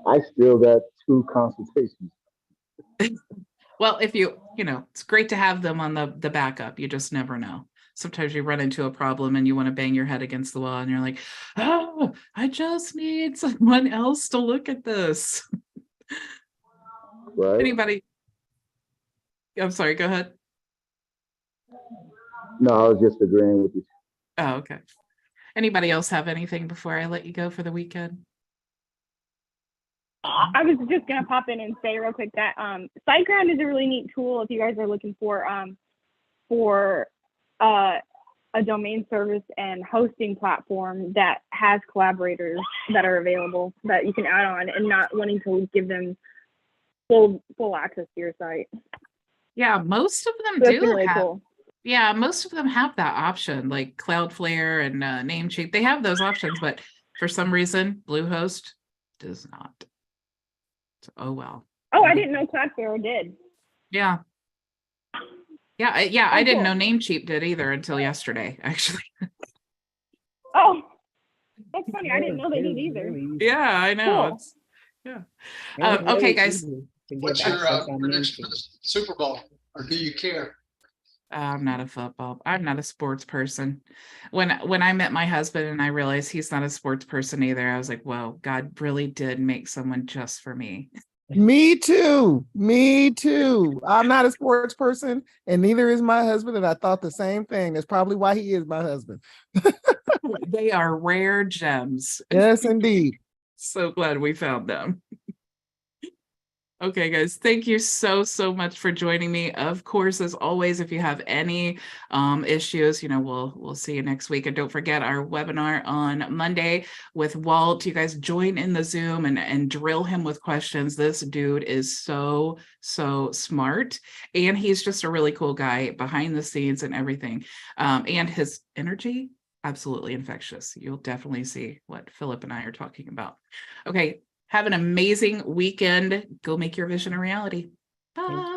I still got 2 consultations. Well, if it's great to have them on the backup. You just never know. Sometimes you run into a problem and you want to bang your head against the wall and you're like, oh, I just need someone else to look at this. Right? Anybody? I'm sorry, go ahead. No, I was just agreeing with you. Oh, okay. Anybody else have anything before I let you go for the weekend? I was just gonna pop in and say real quick that SiteGround is a really neat tool if you guys are looking for a domain service and hosting platform that has collaborators that are available that you can add on and not wanting to give them full access to your site. Yeah, most of them So that's do been really have. cool. Yeah, most of them have that option, like Cloudflare and Namecheap. They have those options, but for some reason, Bluehost does not. So, oh well. Oh, I didn't know Cloudflare did. Yeah. Yeah, I Oh, didn't cool. know Namecheap did either until yesterday, actually. Oh, that's funny. I didn't know they did either. Yeah, I know. Cool. It's, yeah. It was Okay, really guys. easy to get What's your access on prediction for Namecheap. the Super Bowl, or do you care? I'm not a sports person. When I met my husband and I realized he's not a sports person either, I was like, whoa, God really did make someone just for me. Me too. Me too. I'm not a sports person, and neither is my husband. And I thought the same thing. That's probably why he is my husband. They are rare gems. Yes, indeed. So glad we found them. Okay, guys, thank you so much for joining me. Of course, as always, if you have any issues, we'll see you next week. And don't forget our webinar on Monday with Walt. You guys join in the Zoom and drill him with questions. This dude is so smart, and he's just a really cool guy behind the scenes and everything. And his energy, absolutely infectious. You'll definitely see what Philip and I are talking about. Okay. Have an amazing weekend. Go make your vision a reality. Bye.